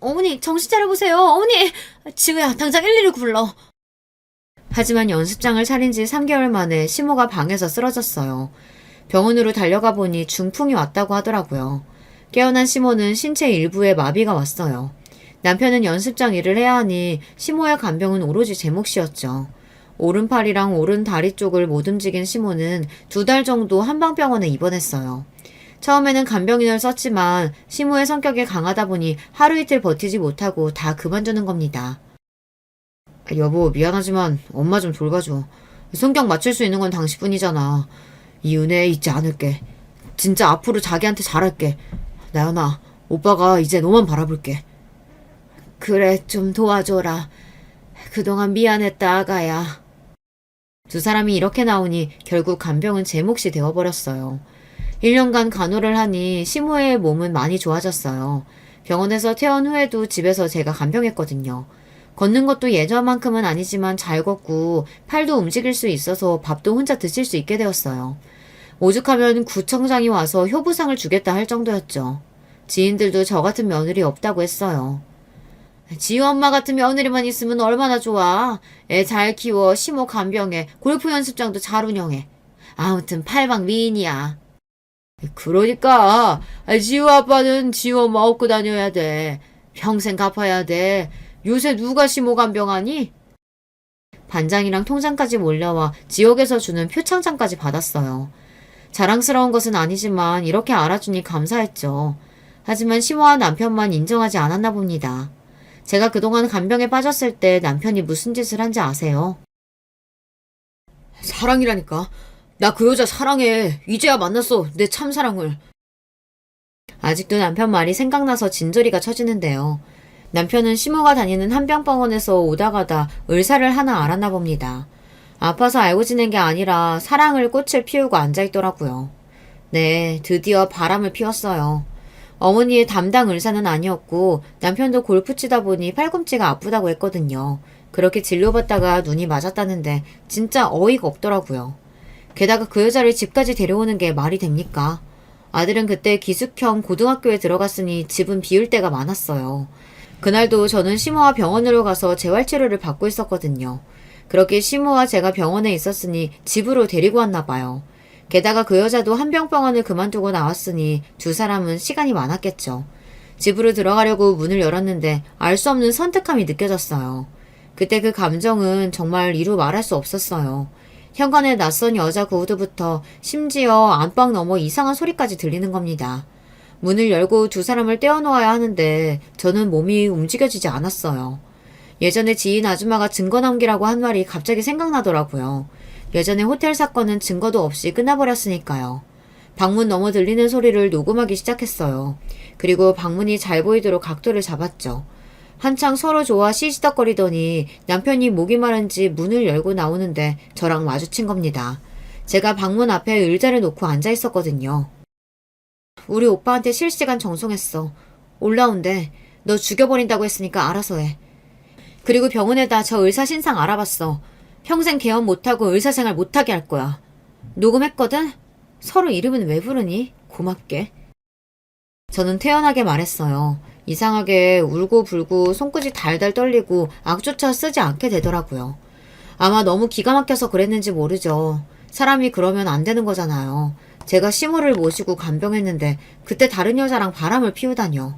어머니, 정신 차려보세요. 어머니! 지우야, 당장 119 불러. 하지만 연습장을 차린 지 3개월 만에 시모가 방에서 쓰러졌어요. 병원으로 달려가 보니 중풍이 왔다고 하더라고요. 깨어난 시모는 신체 일부에 마비가 왔어요. 남편은 연습장 일을 해야 하니 시모의 간병은 오로지 제 몫이었죠. 오른팔이랑 오른 다리 쪽을 못 움직인 시모는 2달 정도 한방병원에 입원했어요. 처음에는 간병인을 썼지만 시모의 성격이 강하다 보니 하루 이틀 버티지 못하고 다 그만두는 겁니다. 여보, 미안하지만 엄마 좀 돌봐줘. 성격 맞출 수 있는 건 당신뿐이잖아. 이 은혜 잊지 않을게. 진짜 앞으로 자기한테 잘할게. 나연아, 오빠가 이제 너만 바라볼게. 그래, 좀 도와줘라. 그동안 미안했다, 아가야. 두 사람이 이렇게 나오니 결국 간병은 제 몫이 되어버렸어요. 1년간 간호를 하니 시모의 몸은 많이 좋아졌어요. 병원에서 퇴원 후에도 집에서 제가 간병했거든요. 걷는 것도 예전만큼은 아니지만 잘 걷고 팔도 움직일 수 있어서 밥도 혼자 드실 수 있게 되었어요. 오죽하면 구청장이 와서 효부상을 주겠다 할 정도였죠. 지인들도 저 같은 며느리 없다고 했어요. 지우 엄마 같은 며느리만 있으면 얼마나 좋아. 애 잘 키워, 시모 간병해, 골프 연습장도 잘 운영해. 아무튼 팔방 미인이야. 그러니까 지우 아빠는 지우 엄마 업고 다녀야 돼. 평생 갚아야 돼. 요새 누가 시모 간병하니? 반장이랑 통장까지 몰려와 지역에서 주는 표창장까지 받았어요. 자랑스러운 것은 아니지만 이렇게 알아주니 감사했죠. 하지만 시모와 남편만 인정하지 않았나 봅니다. 제가 그동안 간병에 빠졌을 때 남편이 무슨 짓을 한지 아세요? 사랑이라니까. 나 그 여자 사랑해. 이제야 만났어. 내 참사랑을. 아직도 남편 말이 생각나서 진저리가 쳐지는데요. 남편은 시모가 다니는 한병병원에서 오다 가다 의사를 하나 알았나 봅니다. 아파서 알고 지낸 게 아니라 사랑을 꽃을 피우고 앉아있더라고요. 네, 드디어 바람을 피웠어요. 어머니의 담당 의사는 아니었고 남편도 골프 치다 보니 팔꿈치가 아프다고 했거든요. 그렇게 진료받다가 눈이 맞았다는데 진짜 어이가 없더라고요. 게다가 그 여자를 집까지 데려오는 게 말이 됩니까? 아들은 그때 기숙형 고등학교에 들어갔으니 집은 비울 때가 많았어요. 그날도 저는 시모와 병원으로 가서 재활치료를 받고 있었거든요. 그렇게 시모와 제가 병원에 있었으니 집으로 데리고 왔나 봐요. 게다가 그 여자도 한병병원을 그만두고 나왔으니 두 사람은 시간이 많았겠죠. 집으로 들어가려고 문을 열었는데 알 수 없는 선택함이 느껴졌어요. 그때 그 감정은 정말 이루 말할 수 없었어요. 현관에 낯선 여자 구두부터 심지어 안방 너머 이상한 소리까지 들리는 겁니다. 문을 열고 두 사람을 떼어놓아야 하는데 저는 몸이 움직여지지 않았어요. 예전에 지인 아줌마가 증거 남기라고 한 말이 갑자기 생각나더라고요. 예전에 호텔 사건은 증거도 없이 끝나버렸으니까요. 방문 너머 들리는 소리를 녹음하기 시작했어요. 그리고 방문이 잘 보이도록 각도를 잡았죠. 한창 서로 좋아 시시덕거리더니 남편이 목이 마른지 문을 열고 나오는데 저랑 마주친 겁니다. 제가 방문 앞에 의자를 놓고 앉아 있었거든요. 우리 오빠한테 실시간 정송했어. 올라온대. 너 죽여버린다고 했으니까 알아서 해. 그리고 병원에다 저 의사 신상 알아봤어. 평생 개업 못하고 의사생활 못하게 할 거야. 녹음했거든? 서로 이름은 왜 부르니? 고맙게. 저는 태연하게 말했어요. 이상하게 울고불고 손끝이 달달 떨리고 악조차 쓰지 않게 되더라고요. 아마 너무 기가 막혀서 그랬는지 모르죠. 사람이 그러면 안 되는 거잖아요. 제가 시모를 모시고 간병했는데 그때 다른 여자랑 바람을 피우다뇨.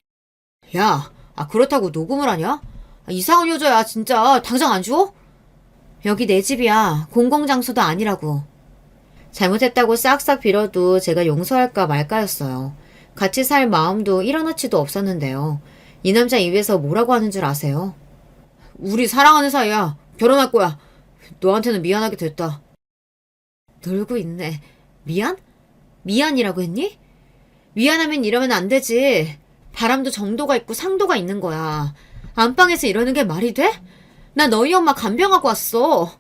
야, 그렇다고 녹음을 하냐? 이상한 여자야 진짜. 당장 안 줘? 여기 내 집이야. 공공장소도 아니라고. 잘못했다고 싹싹 빌어도 제가 용서할까 말까였어요. 같이 살 마음도 일어나치도 없었는데요. 이 남자 입에서 뭐라고 하는 줄 아세요? 우리 사랑하는 사이야. 결혼할 거야. 너한테는 미안하게 됐다. 놀고 있네. 미안? 미안이라고 했니? 미안하면 이러면 안 되지. 바람도 정도가 있고 상도가 있는 거야. 안방에서 이러는 게 말이 돼? 나 너희 엄마 간병하고 왔어.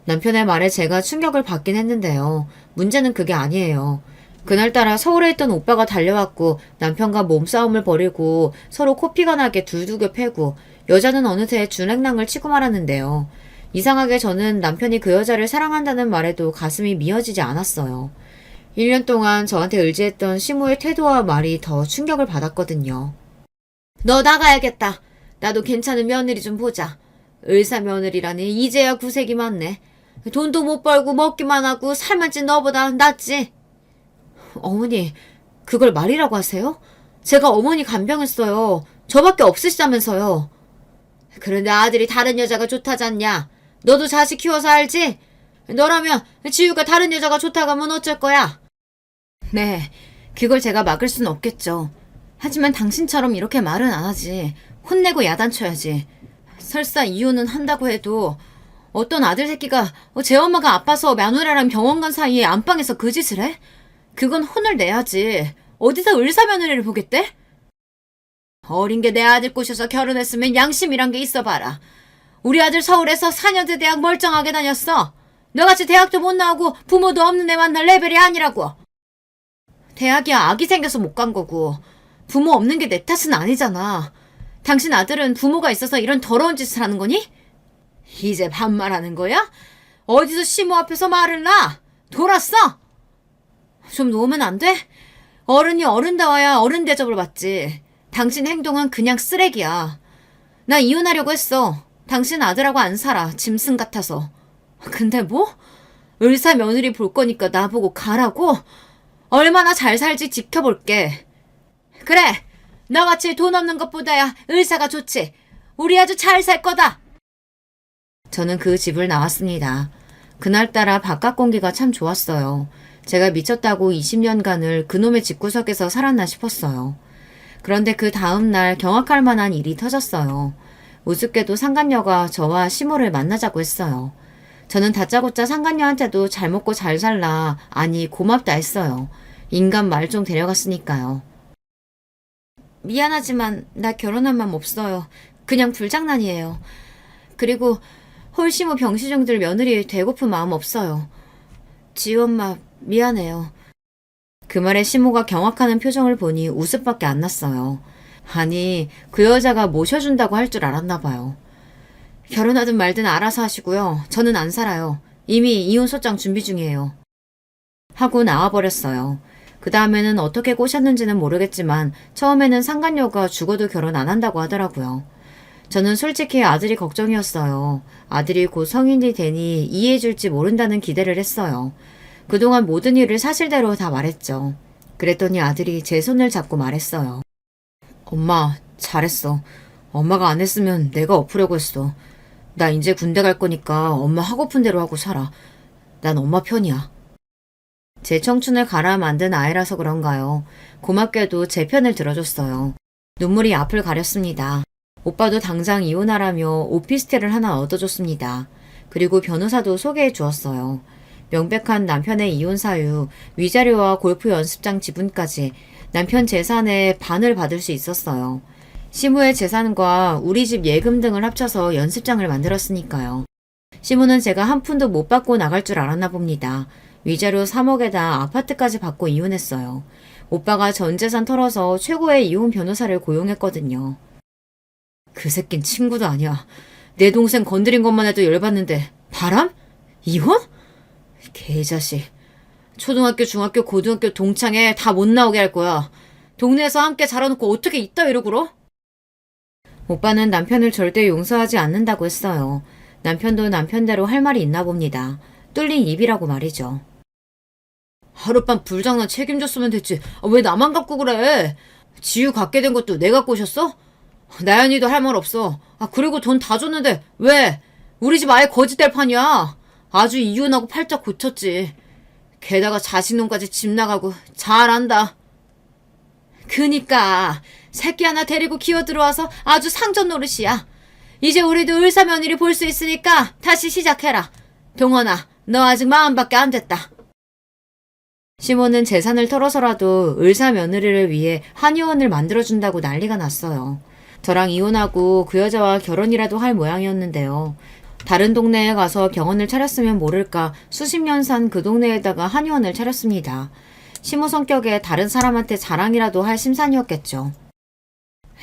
남편의 말에 제가 충격을 받긴 했는데요. 문제는 그게 아니에요. 그날따라 서울에 있던 오빠가 달려왔고 남편과 몸싸움을 벌이고 서로 코피가 나게 둘두겨 패고 여자는 어느새 준행랑을 치고 말았는데요. 이상하게 저는 남편이 그 여자를 사랑한다는 말에도 가슴이 미어지지 않았어요. 1년 동안 저한테 의지했던 시모의 태도와 말이 더 충격을 받았거든요. 너 나가야겠다. 나도 괜찮은 며느리 좀 보자. 의사 며느리라니 이제야 구색이 많네. 돈도 못 벌고 먹기만 하고 살만 찐 너보다 낫지. 어머니, 그걸 말이라고 하세요? 제가 어머니 간병했어요. 저밖에 없으시다면서요. 그런데 아들이 다른 여자가 좋다잖냐. 너도 자식 키워서 알지? 너라면 지우가 다른 여자가 좋다고 하면 어쩔 거야? 네, 그걸 제가 막을 순 없겠죠. 하지만 당신처럼 이렇게 말은 안 하지. 혼내고 야단쳐야지. 설사 이혼은 한다고 해도 어떤 아들 새끼가 제 엄마가 아파서 며느리랑 병원 간 사이에 안방에서 그 짓을 해? 그건 혼을 내야지. 어디서 의사 며느리를 보겠대? 어린 게 내 아들 꼬셔서 결혼했으면 양심이란 게 있어 봐라. 우리 아들 서울에서 4년제 대학 멀쩡하게 다녔어. 너같이 대학도 못 나오고 부모도 없는 애 만날 레벨이 아니라고. 대학이야 아기 생겨서 못 간 거고 부모 없는 게 내 탓은 아니잖아. 당신 아들은 부모가 있어서 이런 더러운 짓을 하는 거니? 이제 반말하는 거야? 어디서 시모 앞에서 말을 놔? 돌았어? 좀 놓으면 안 돼? 어른이 어른다워야 어른 대접을 받지. 당신 행동은 그냥 쓰레기야. 나 이혼하려고 했어. 당신 아들하고 안 살아. 짐승 같아서. 근데 뭐? 의사 며느리 볼 거니까 나보고 가라고? 얼마나 잘 살지 지켜볼게. 그래. 나같이 돈 없는 것보다야 의사가 좋지. 우리 아주 잘 살 거다. 저는 그 집을 나왔습니다. 그날따라 바깥 공기가 참 좋았어요. 제가 미쳤다고 20년간을 그놈의 집구석에서 살았나 싶었어요. 그런데 그 다음날 경악할 만한 일이 터졌어요. 우습게도 상간녀가 저와 시모를 만나자고 했어요. 저는 다짜고짜 상간녀한테도 잘 먹고 잘 살라, 아니 고맙다 했어요. 인간 말종 데려갔으니까요. 미안하지만 나 결혼한 맘 없어요. 그냥 불장난이에요. 그리고 홀시모 병시종들 며느리 되고픈 마음 없어요. 지우 엄마 미안해요. 그 말에 시모가 경악하는 표정을 보니 웃음밖에 안 났어요. 아니 그 여자가 모셔준다고 할 줄 알았나 봐요. 결혼하든 말든 알아서 하시고요. 저는 안 살아요. 이미 이혼 소장 준비 중이에요. 하고 나와버렸어요. 그 다음에는 어떻게 꼬셨는지는 모르겠지만 처음에는 상간녀가 죽어도 결혼 안 한다고 하더라고요. 저는 솔직히 아들이 걱정이었어요. 아들이 곧 성인이 되니 이해해줄지 모른다는 기대를 했어요. 그동안 모든 일을 사실대로 다 말했죠. 그랬더니 아들이 제 손을 잡고 말했어요. 엄마, 잘했어. 엄마가 안 했으면 내가 엎으려고 했어. 나 이제 군대 갈 거니까 엄마 하고픈 대로 하고 살아. 난 엄마 편이야. 제 청춘을 갈아 만든 아이라서 그런가요. 고맙게도 제 편을 들어줬어요. 눈물이 앞을 가렸습니다. 오빠도 당장 이혼하라며 오피스텔을 하나 얻어줬습니다. 그리고 변호사도 소개해 주었어요. 명백한 남편의 이혼 사유, 위자료와 골프 연습장 지분까지 남편 재산의 반을 받을 수 있었어요. 시부의 재산과 우리 집 예금 등을 합쳐서 연습장을 만들었으니까요. 시모는 제가 한 푼도 못 받고 나갈 줄 알았나 봅니다. 위자료 3억에다 아파트까지 받고 이혼했어요. 오빠가 전 재산 털어서 최고의 이혼 변호사를 고용했거든요. 그 새낀 친구도 아니야. 내 동생 건드린 것만 해도 열받는데 바람? 이혼? 개자식. 초등학교, 중학교, 고등학교 동창회 다 못 나오게 할 거야. 동네에서 함께 자라놓고 어떻게 이따위로 굴어? 오빠는 남편을 절대 용서하지 않는다고 했어요. 남편도 남편대로 할 말이 있나 봅니다. 뚫린 입이라고 말이죠. 하룻밤 불장난 책임졌으면 됐지. 왜 나만 갖고 그래? 지유 갖게 된 것도 내가 꼬셨어? 나연이도 할 말 없어. 그리고 돈 다 줬는데 왜? 우리 집 아예 거짓될 판이야. 아주 이혼하고 팔짝 고쳤지. 게다가 자식놈까지 집 나가고 잘한다. 그니까 새끼 하나 데리고 기어 들어와서 아주 상전 노릇이야. 이제 우리도 을사며느리 볼 수 있으니까 다시 시작해라. 동원아, 너 아직 마음밖에 안 됐다. 시모는 재산을 털어서라도 을사며느리를 위해 한의원을 만들어준다고 난리가 났어요. 저랑 이혼하고 그 여자와 결혼이라도 할 모양이었는데요. 다른 동네에 가서 병원을 차렸으면 모를까 수십 년 산 그 동네에다가 한의원을 차렸습니다. 시모 성격에 다른 사람한테 자랑이라도 할 심산이었겠죠.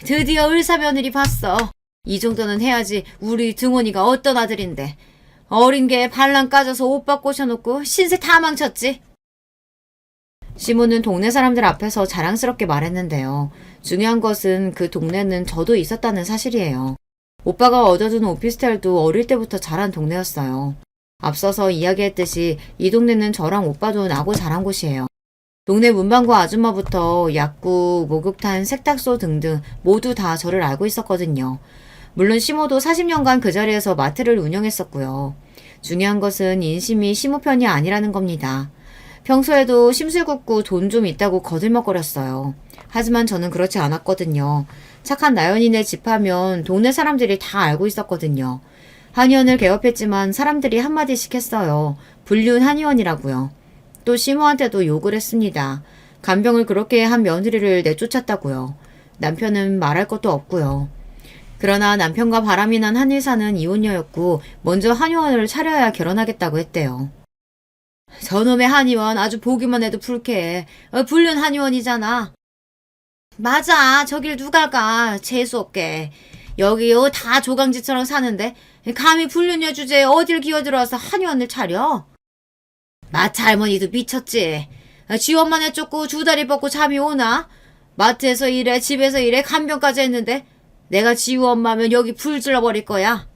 드디어 을사며느리 봤어. 이 정도는 해야지 우리 등원이가 어떤 아들인데. 어린 게 반란 까져서 오빠 꼬셔놓고 신세 다 망쳤지. 시모는 동네 사람들 앞에서 자랑스럽게 말했는데요. 중요한 것은 그 동네는 저도 있었다는 사실이에요. 오빠가 얻어준 오피스텔도 어릴 때부터 자란 동네였어요. 앞서서 이야기했듯이 이 동네는 저랑 오빠도 나고 자란 곳이에요. 동네 문방구 아줌마부터 약국, 목욕탕, 세탁소 등등 모두 다 저를 알고 있었거든요. 물론 시모도 40년간 그 자리에서 마트를 운영했었고요. 중요한 것은 인심이 시모 편이 아니라는 겁니다. 평소에도 심술궂고 돈 좀 있다고 거들먹거렸어요. 하지만 저는 그렇지 않았거든요. 착한 나연이네 집 하면 동네 사람들이 다 알고 있었거든요. 한의원을 개업했지만 사람들이 한마디씩 했어요. 불륜 한의원이라고요. 또 시모한테도 욕을 했습니다. 간병을 그렇게 한 며느리를 내쫓았다고요. 남편은 말할 것도 없고요. 그러나 남편과 바람이 난 한의사는 이혼녀였고 먼저 한의원을 차려야 결혼하겠다고 했대요. 저놈의 한의원 아주 보기만 해도 불쾌해. 불륜 한의원이잖아. 맞아. 저길 누가 가. 재수없게. 여기요 다 조강지처럼 사는데 감히 불륜녀 주제에 어딜 기어들어와서 한의원을 차려? 마트 할머니도 미쳤지. 지 엄마 내쫓고 두 다리 뻗고 잠이 오나? 마트에서 일해 집에서 일해 간병까지 했는데 내가 지우 엄마면 여기 불 질러버릴 거야.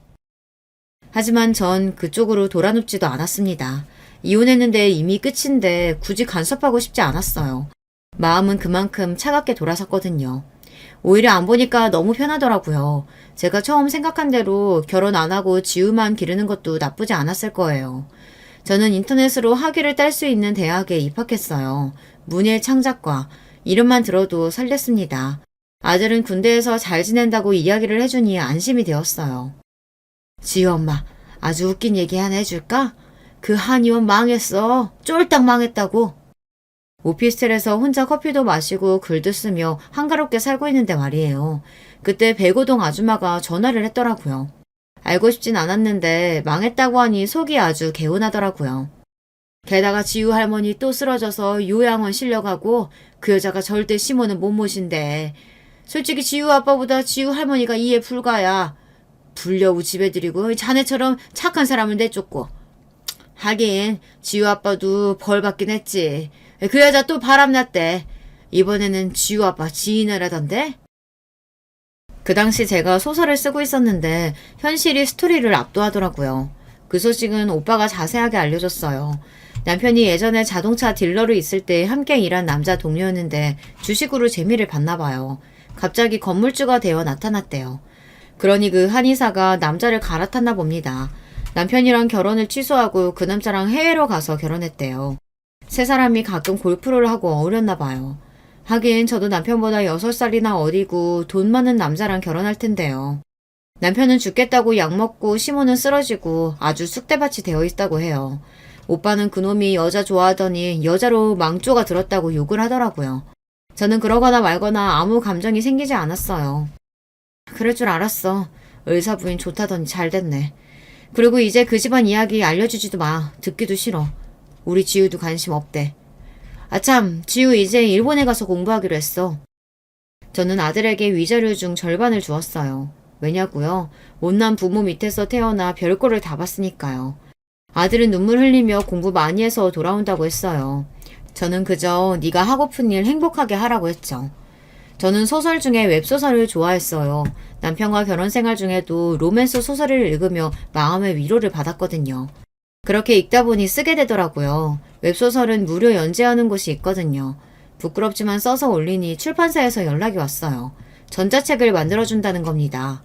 하지만 전 그쪽으로 돌아눕지도 않았습니다. 이혼했는데 이미 끝인데 굳이 간섭하고 싶지 않았어요. 마음은 그만큼 차갑게 돌아섰거든요. 오히려 안 보니까 너무 편하더라고요. 제가 처음 생각한 대로 결혼 안 하고 지우만 기르는 것도 나쁘지 않았을 거예요. 저는 인터넷으로 학위를 딸 수 있는 대학에 입학했어요. 문예 창작과. 이름만 들어도 설렜습니다. 아들은 군대에서 잘 지낸다고 이야기를 해주니 안심이 되었어요. 지우 엄마, 아주 웃긴 얘기 하나 해줄까? 그 한의원 망했어. 쫄딱 망했다고. 오피스텔에서 혼자 커피도 마시고 글도 쓰며 한가롭게 살고 있는데 말이에요. 그때 백오동 아줌마가 전화를 했더라고요. 알고 싶진 않았는데 망했다고 하니 속이 아주 개운하더라고요. 게다가 지우 할머니 또 쓰러져서 요양원 실려가고 그 여자가 절대 시모는 못 모신대. 솔직히 지우 아빠보다 지우 할머니가 이해 불가야. 불려우 집에 들이고 자네처럼 착한 사람을 내쫓고. 하긴 지우 아빠도 벌 받긴 했지. 그 여자 또 바람났대. 이번에는 지우 아빠 지인을 하던데? 그 당시 제가 소설을 쓰고 있었는데 현실이 스토리를 압도하더라고요. 그 소식은 오빠가 자세하게 알려줬어요. 남편이 예전에 자동차 딜러로 있을 때 함께 일한 남자 동료였는데 주식으로 재미를 봤나 봐요. 갑자기 건물주가 되어 나타났대요. 그러니 그 한의사가 남자를 갈아탔나 봅니다. 남편이랑 결혼을 취소하고 그 남자랑 해외로 가서 결혼했대요. 세 사람이 가끔 골프를 하고 어울렸나 봐요. 하긴 저도 남편보다 6살이나 어리고 돈 많은 남자랑 결혼할 텐데요. 남편은 죽겠다고 약 먹고 시모는 쓰러지고 아주 쑥대밭이 되어 있다고 해요. 오빠는 그놈이 여자 좋아하더니 여자로 망조가 들었다고 욕을 하더라고요. 저는 그러거나 말거나 아무 감정이 생기지 않았어요. 그럴 줄 알았어. 의사 부인 좋다더니 잘 됐네. 그리고 이제 그 집안 이야기 알려주지도 마. 듣기도 싫어. 우리 지우도 관심 없대. 아참, 지우 이제 일본에 가서 공부하기로 했어. 저는 아들에게 위자료 중 절반을 주었어요. 왜냐고요? 못난 부모 밑에서 태어나 별거를 다 봤으니까요. 아들은 눈물 흘리며 공부 많이 해서 돌아온다고 했어요. 저는 그저 네가 하고픈 일 행복하게 하라고 했죠. 저는 소설 중에 웹소설을 좋아했어요. 남편과 결혼 생활 중에도 로맨스 소설을 읽으며 마음의 위로를 받았거든요. 그렇게 읽다 보니 쓰게 되더라고요. 웹소설은 무료 연재하는 곳이 있거든요. 부끄럽지만 써서 올리니 출판사에서 연락이 왔어요. 전자책을 만들어준다는 겁니다.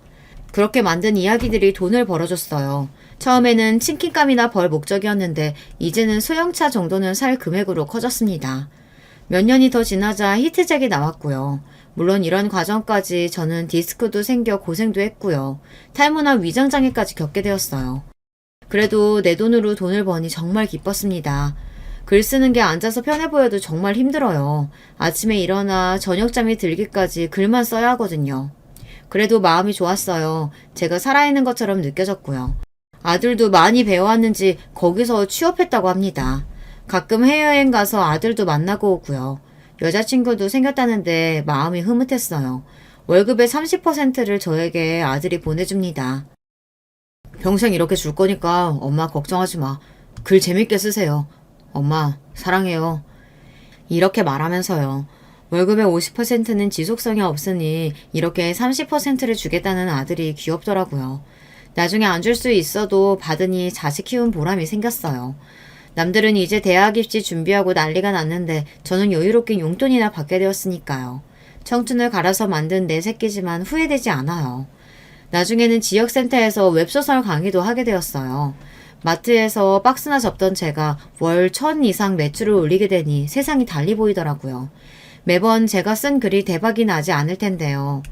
그렇게 만든 이야기들이 돈을 벌어줬어요. 처음에는 치킨감이나 벌 목적이었는데 이제는 소형차 정도는 살 금액으로 커졌습니다. 몇 년이 더 지나자 히트작이 나왔고요. 물론 이런 과정까지 저는 디스크도 생겨 고생도 했고요. 탈모나 위장장애까지 겪게 되었어요. 그래도 내 돈으로 돈을 버니 정말 기뻤습니다. 글 쓰는 게 앉아서 편해 보여도 정말 힘들어요. 아침에 일어나 저녁잠이 들기까지 글만 써야 하거든요. 그래도 마음이 좋았어요. 제가 살아있는 것처럼 느껴졌고요. 아들도 많이 배워왔는지 거기서 취업했다고 합니다. 가끔 해외여행 가서 아들도 만나고 오고요. 여자친구도 생겼다는데 마음이 흐뭇했어요. 월급의 30%를 저에게 아들이 보내줍니다. 평생 이렇게 줄 거니까 엄마 걱정하지 마. 글 재밌게 쓰세요. 엄마, 사랑해요. 이렇게 말하면서요. 월급의 50%는 지속성이 없으니 이렇게 30%를 주겠다는 아들이 귀엽더라고요. 나중에 안 줄 수 있어도 받으니 자식 키운 보람이 생겼어요. 남들은 이제 대학 입시 준비하고 난리가 났는데 저는 여유롭게 용돈이나 받게 되었으니까요. 청춘을 갈아서 만든 내 새끼지만 후회되지 않아요. 나중에는 지역센터에서 웹소설 강의도 하게 되었어요. 마트에서 박스나 접던 제가 월 1,000 이상 매출을 올리게 되니 세상이 달리 보이더라고요. 매번 제가 쓴 글이 대박이 나지 않을 텐데요.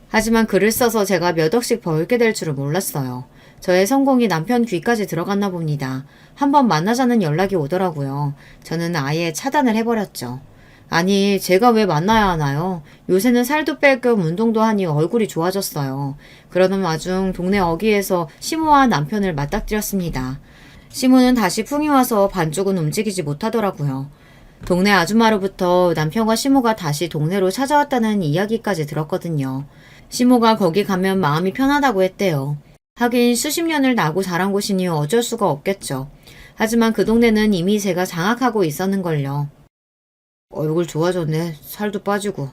하지만 글을 써서 제가 몇 억씩 벌게 될 줄은 몰랐어요. 저의 성공이 남편 귀까지 들어갔나 봅니다. 한번 만나자는 연락이 오더라고요. 저는 아예 차단을 해버렸죠. 아니, 제가 왜 만나야 하나요? 요새는 살도 뺄 겸 운동도 하니 얼굴이 좋아졌어요. 그러던 와중 동네 어귀에서 시모와 남편을 맞닥뜨렸습니다. 시모는 다시 풍이 와서 반쪽은 움직이지 못하더라고요. 동네 아줌마로부터 남편과 시모가 다시 동네로 찾아왔다는 이야기까지 들었거든요. 시모가 거기 가면 마음이 편하다고 했대요. 하긴 수십 년을 나고 자란 곳이니 어쩔 수가 없겠죠. 하지만 그 동네는 이미 제가 장악하고 있었는걸요. 얼굴 좋아졌네. 살도 빠지고.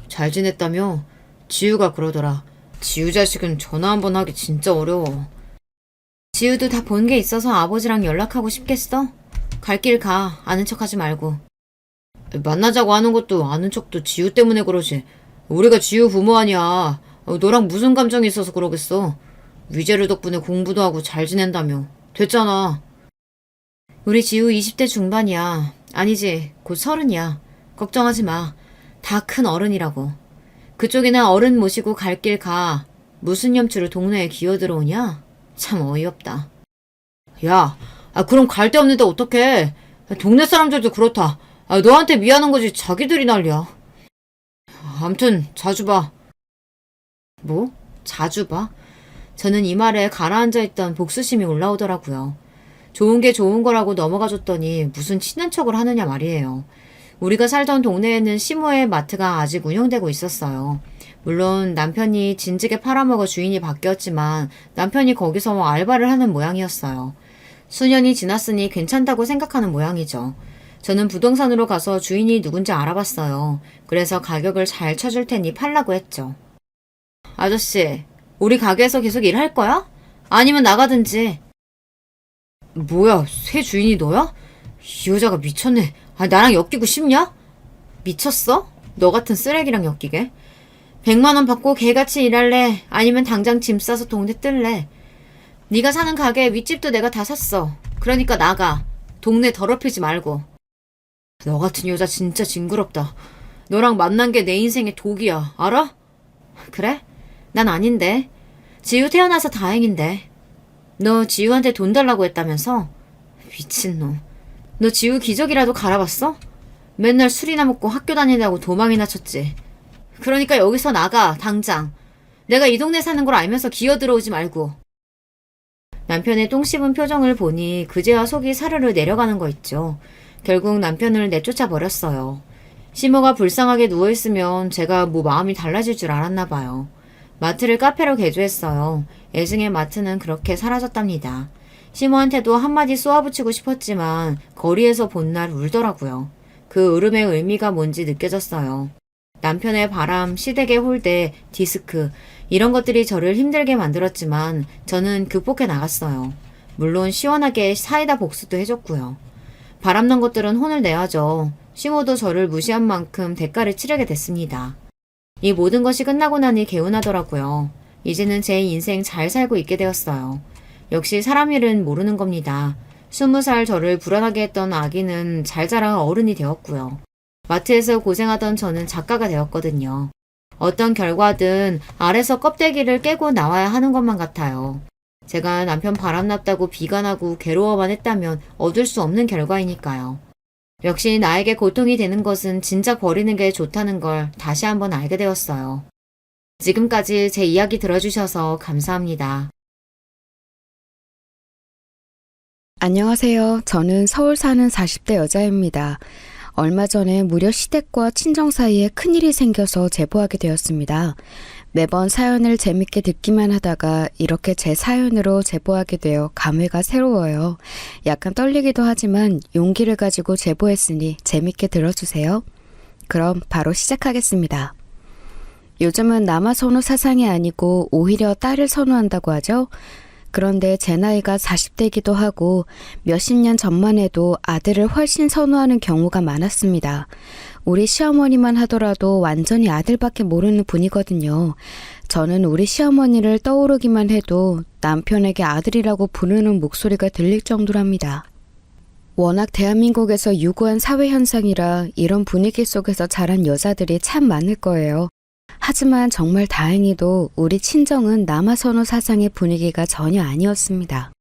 잘 지냈다며? 지우가 그러더라. 지우 자식은 전화 한번 하기 진짜 어려워. 지우도 다 본 게 있어서 아버지랑 연락하고 싶겠어? 갈 길 가. 아는 척하지 말고. 만나자고 하는 것도 아는 척도 지우 때문에 그러지. 우리가 지우 부모 아니야. 너랑 무슨 감정이 있어서 그러겠어. 위자료 덕분에 공부도 하고 잘 지낸다며. 됐잖아. 우리 지우 20대 중반이야. 아니지, 곧 30이야. 걱정하지 마. 다 큰 어른이라고. 그쪽이나 어른 모시고 갈 길 가. 무슨 염치로 동네에 기어들어오냐? 참 어이없다. 야, 그럼 갈 데 없는데 어떡해. 동네 사람들도 그렇다. 너한테 미안한 거지 자기들이 난리야. 암튼 자주 봐. 뭐? 자주 봐? 저는 이 말에 가라앉아있던 복수심이 올라오더라고요. 좋은 게 좋은 거라고 넘어가줬더니 무슨 친한 척을 하느냐 말이에요. 우리가 살던 동네에는 시모의 마트가 아직 운영되고 있었어요. 물론 남편이 진즉에 팔아먹어 주인이 바뀌었지만 남편이 거기서 알바를 하는 모양이었어요. 수년이 지났으니 괜찮다고 생각하는 모양이죠. 저는 부동산으로 가서 주인이 누군지 알아봤어요. 그래서 가격을 잘 쳐줄 테니 팔라고 했죠. 아저씨, 우리 가게에서 계속 일할 거야? 아니면 나가든지. 뭐야, 새 주인이 너야? 이 여자가 미쳤네. 나랑 엮이고 싶냐? 미쳤어? 너 같은 쓰레기랑 엮이게? 100만 원 받고 개같이 일할래? 아니면 당장 짐 싸서 동네 뜰래? 네가 사는 가게 윗집도 내가 다 샀어. 그러니까 나가. 동네 더럽히지 말고. 너 같은 여자 진짜 징그럽다. 너랑 만난 게 내 인생의 독이야. 알아? 그래? 난 아닌데. 지우 태어나서 다행인데. 너 지우한테 돈 달라고 했다면서? 미친놈. 너 지우 기저귀라도 갈아봤어? 맨날 술이나 먹고 학교 다니냐고 도망이나 쳤지. 그러니까 여기서 나가, 당장. 내가 이 동네 사는 걸 알면서 기어들어오지 말고. 남편의 똥 씹은 표정을 보니 그제야 속이 사르르 내려가는 거 있죠. 결국 남편을 내쫓아 버렸어요. 시모가 불쌍하게 누워있으면 제가 뭐 마음이 달라질 줄 알았나 봐요. 마트를 카페로 개조했어요. 애증의 마트는 그렇게 사라졌답니다. 시모한테도 한마디 쏘아붙이고 싶었지만 거리에서 본 날 울더라고요. 그 울음의 의미가 뭔지 느껴졌어요. 남편의 바람, 시댁의 홀대, 디스크 이런 것들이 저를 힘들게 만들었지만 저는 극복해 나갔어요. 물론 시원하게 사이다 복수도 해줬고요. 바람난 것들은 혼을 내야죠. 시모도 저를 무시한 만큼 대가를 치르게 됐습니다. 이 모든 것이 끝나고 나니 개운하더라고요. 이제는 제 인생 잘 살고 있게 되었어요. 역시 사람 일은 모르는 겁니다. 20살 저를 불안하게 했던 아기는 잘 자라 어른이 되었고요. 마트에서 고생하던 저는 작가가 되었거든요. 어떤 결과든 알에서 껍데기를 깨고 나와야 하는 것만 같아요. 제가 남편 바람났다고 비관하고 괴로워만 했다면 얻을 수 없는 결과이니까요. 역시 나에게 고통이 되는 것은 진작 버리는 게 좋다는 걸 다시 한번 알게 되었어요. 지금까지 제 이야기 들어주셔서 감사합니다. 안녕하세요. 저는 서울 사는 40대 여자입니다. 얼마 전에 무려 시댁과 친정 사이에 큰일이 생겨서 제보하게 되었습니다. 매번 사연을 재밌게 듣기만 하다가 이렇게 제 사연으로 제보하게 되어 감회가 새로워요. 약간 떨리기도 하지만 용기를 가지고 제보했으니 재밌게 들어주세요. 그럼 바로 시작하겠습니다. 요즘은 남아 선호 사상이 아니고 오히려 딸을 선호한다고 하죠. 그런데 제 나이가 40대이기도 하고 몇십 년 전만 해도 아들을 훨씬 선호하는 경우가 많았습니다. 우리 시어머니만 하더라도 완전히 아들밖에 모르는 분이거든요. 저는 우리 시어머니를 떠오르기만 해도 남편에게 아들이라고 부르는 목소리가 들릴 정도랍니다. 워낙 대한민국에서 유구한 사회 현상이라 이런 분위기 속에서 자란 여자들이 참 많을 거예요. 하지만 정말 다행히도 우리 친정은 남아선호 사상의 분위기가 전혀 아니었습니다.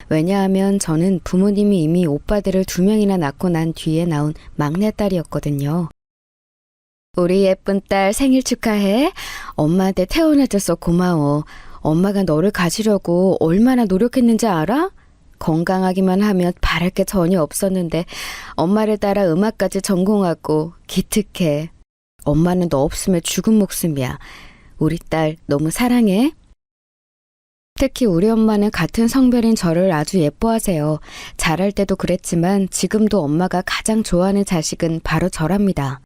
왜냐하면 저는 부모님이 이미 오빠들을 2명이나 낳고 난 뒤에 나온 막내딸이었거든요. 우리 예쁜 딸 생일 축하해. 엄마한테 태어나줘서 고마워. 엄마가 너를 가지려고 얼마나 노력했는지 알아? 건강하기만 하면 바랄 게 전혀 없었는데 엄마를 따라 음악까지 전공하고 기특해. 엄마는 너 없으면 죽은 목숨이야. 우리 딸 너무 사랑해. 특히 우리 엄마는 같은 성별인 저를 아주 예뻐하세요. 자랄 때도 그랬지만 지금도 엄마가 가장 좋아하는 자식은 바로 저랍니다.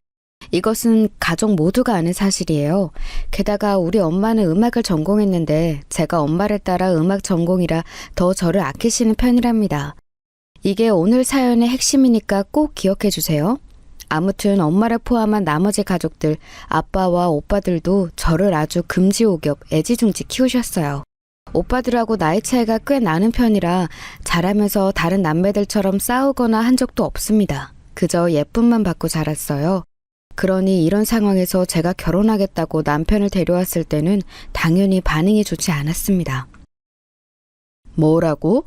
이것은 가족 모두가 아는 사실이에요. 게다가 우리 엄마는 음악을 전공했는데 제가 엄마를 따라 음악 전공이라 더 저를 아끼시는 편이랍니다. 이게 오늘 사연의 핵심이니까 꼭 기억해 주세요. 아무튼 엄마를 포함한 나머지 가족들, 아빠와 오빠들도 저를 아주 금지옥엽, 애지중지 키우셨어요. 오빠들하고 나이 차이가 꽤 나는 편이라 자라면서 다른 남매들처럼 싸우거나 한 적도 없습니다. 그저 예쁨만 받고 자랐어요. 그러니 이런 상황에서 제가 결혼하겠다고 남편을 데려왔을 때는 당연히 반응이 좋지 않았습니다. 뭐라고?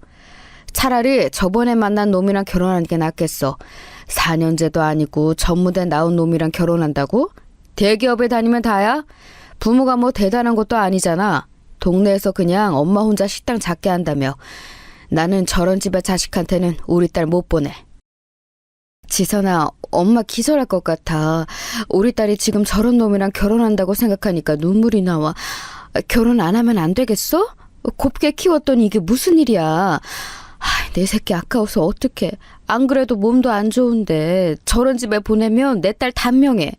차라리 저번에 만난 놈이랑 결혼하는 게 낫겠어. 4년제도 아니고 전무대 나온 놈이랑 결혼한다고? 대기업에 다니면 다야? 부모가 뭐 대단한 것도 아니잖아. 동네에서 그냥 엄마 혼자 식당 작게 한다며. 나는 저런 집의 자식한테는 우리 딸 못 보내. 지선아, 엄마 기절할 것 같아. 우리 딸이 지금 저런 놈이랑 결혼한다고 생각하니까 눈물이 나와. 결혼 안 하면 안 되겠어? 곱게 키웠더니 이게 무슨 일이야. 내 새끼 아까워서 어떡해. 안 그래도 몸도 안 좋은데 저런 집에 보내면 내 딸 단명해.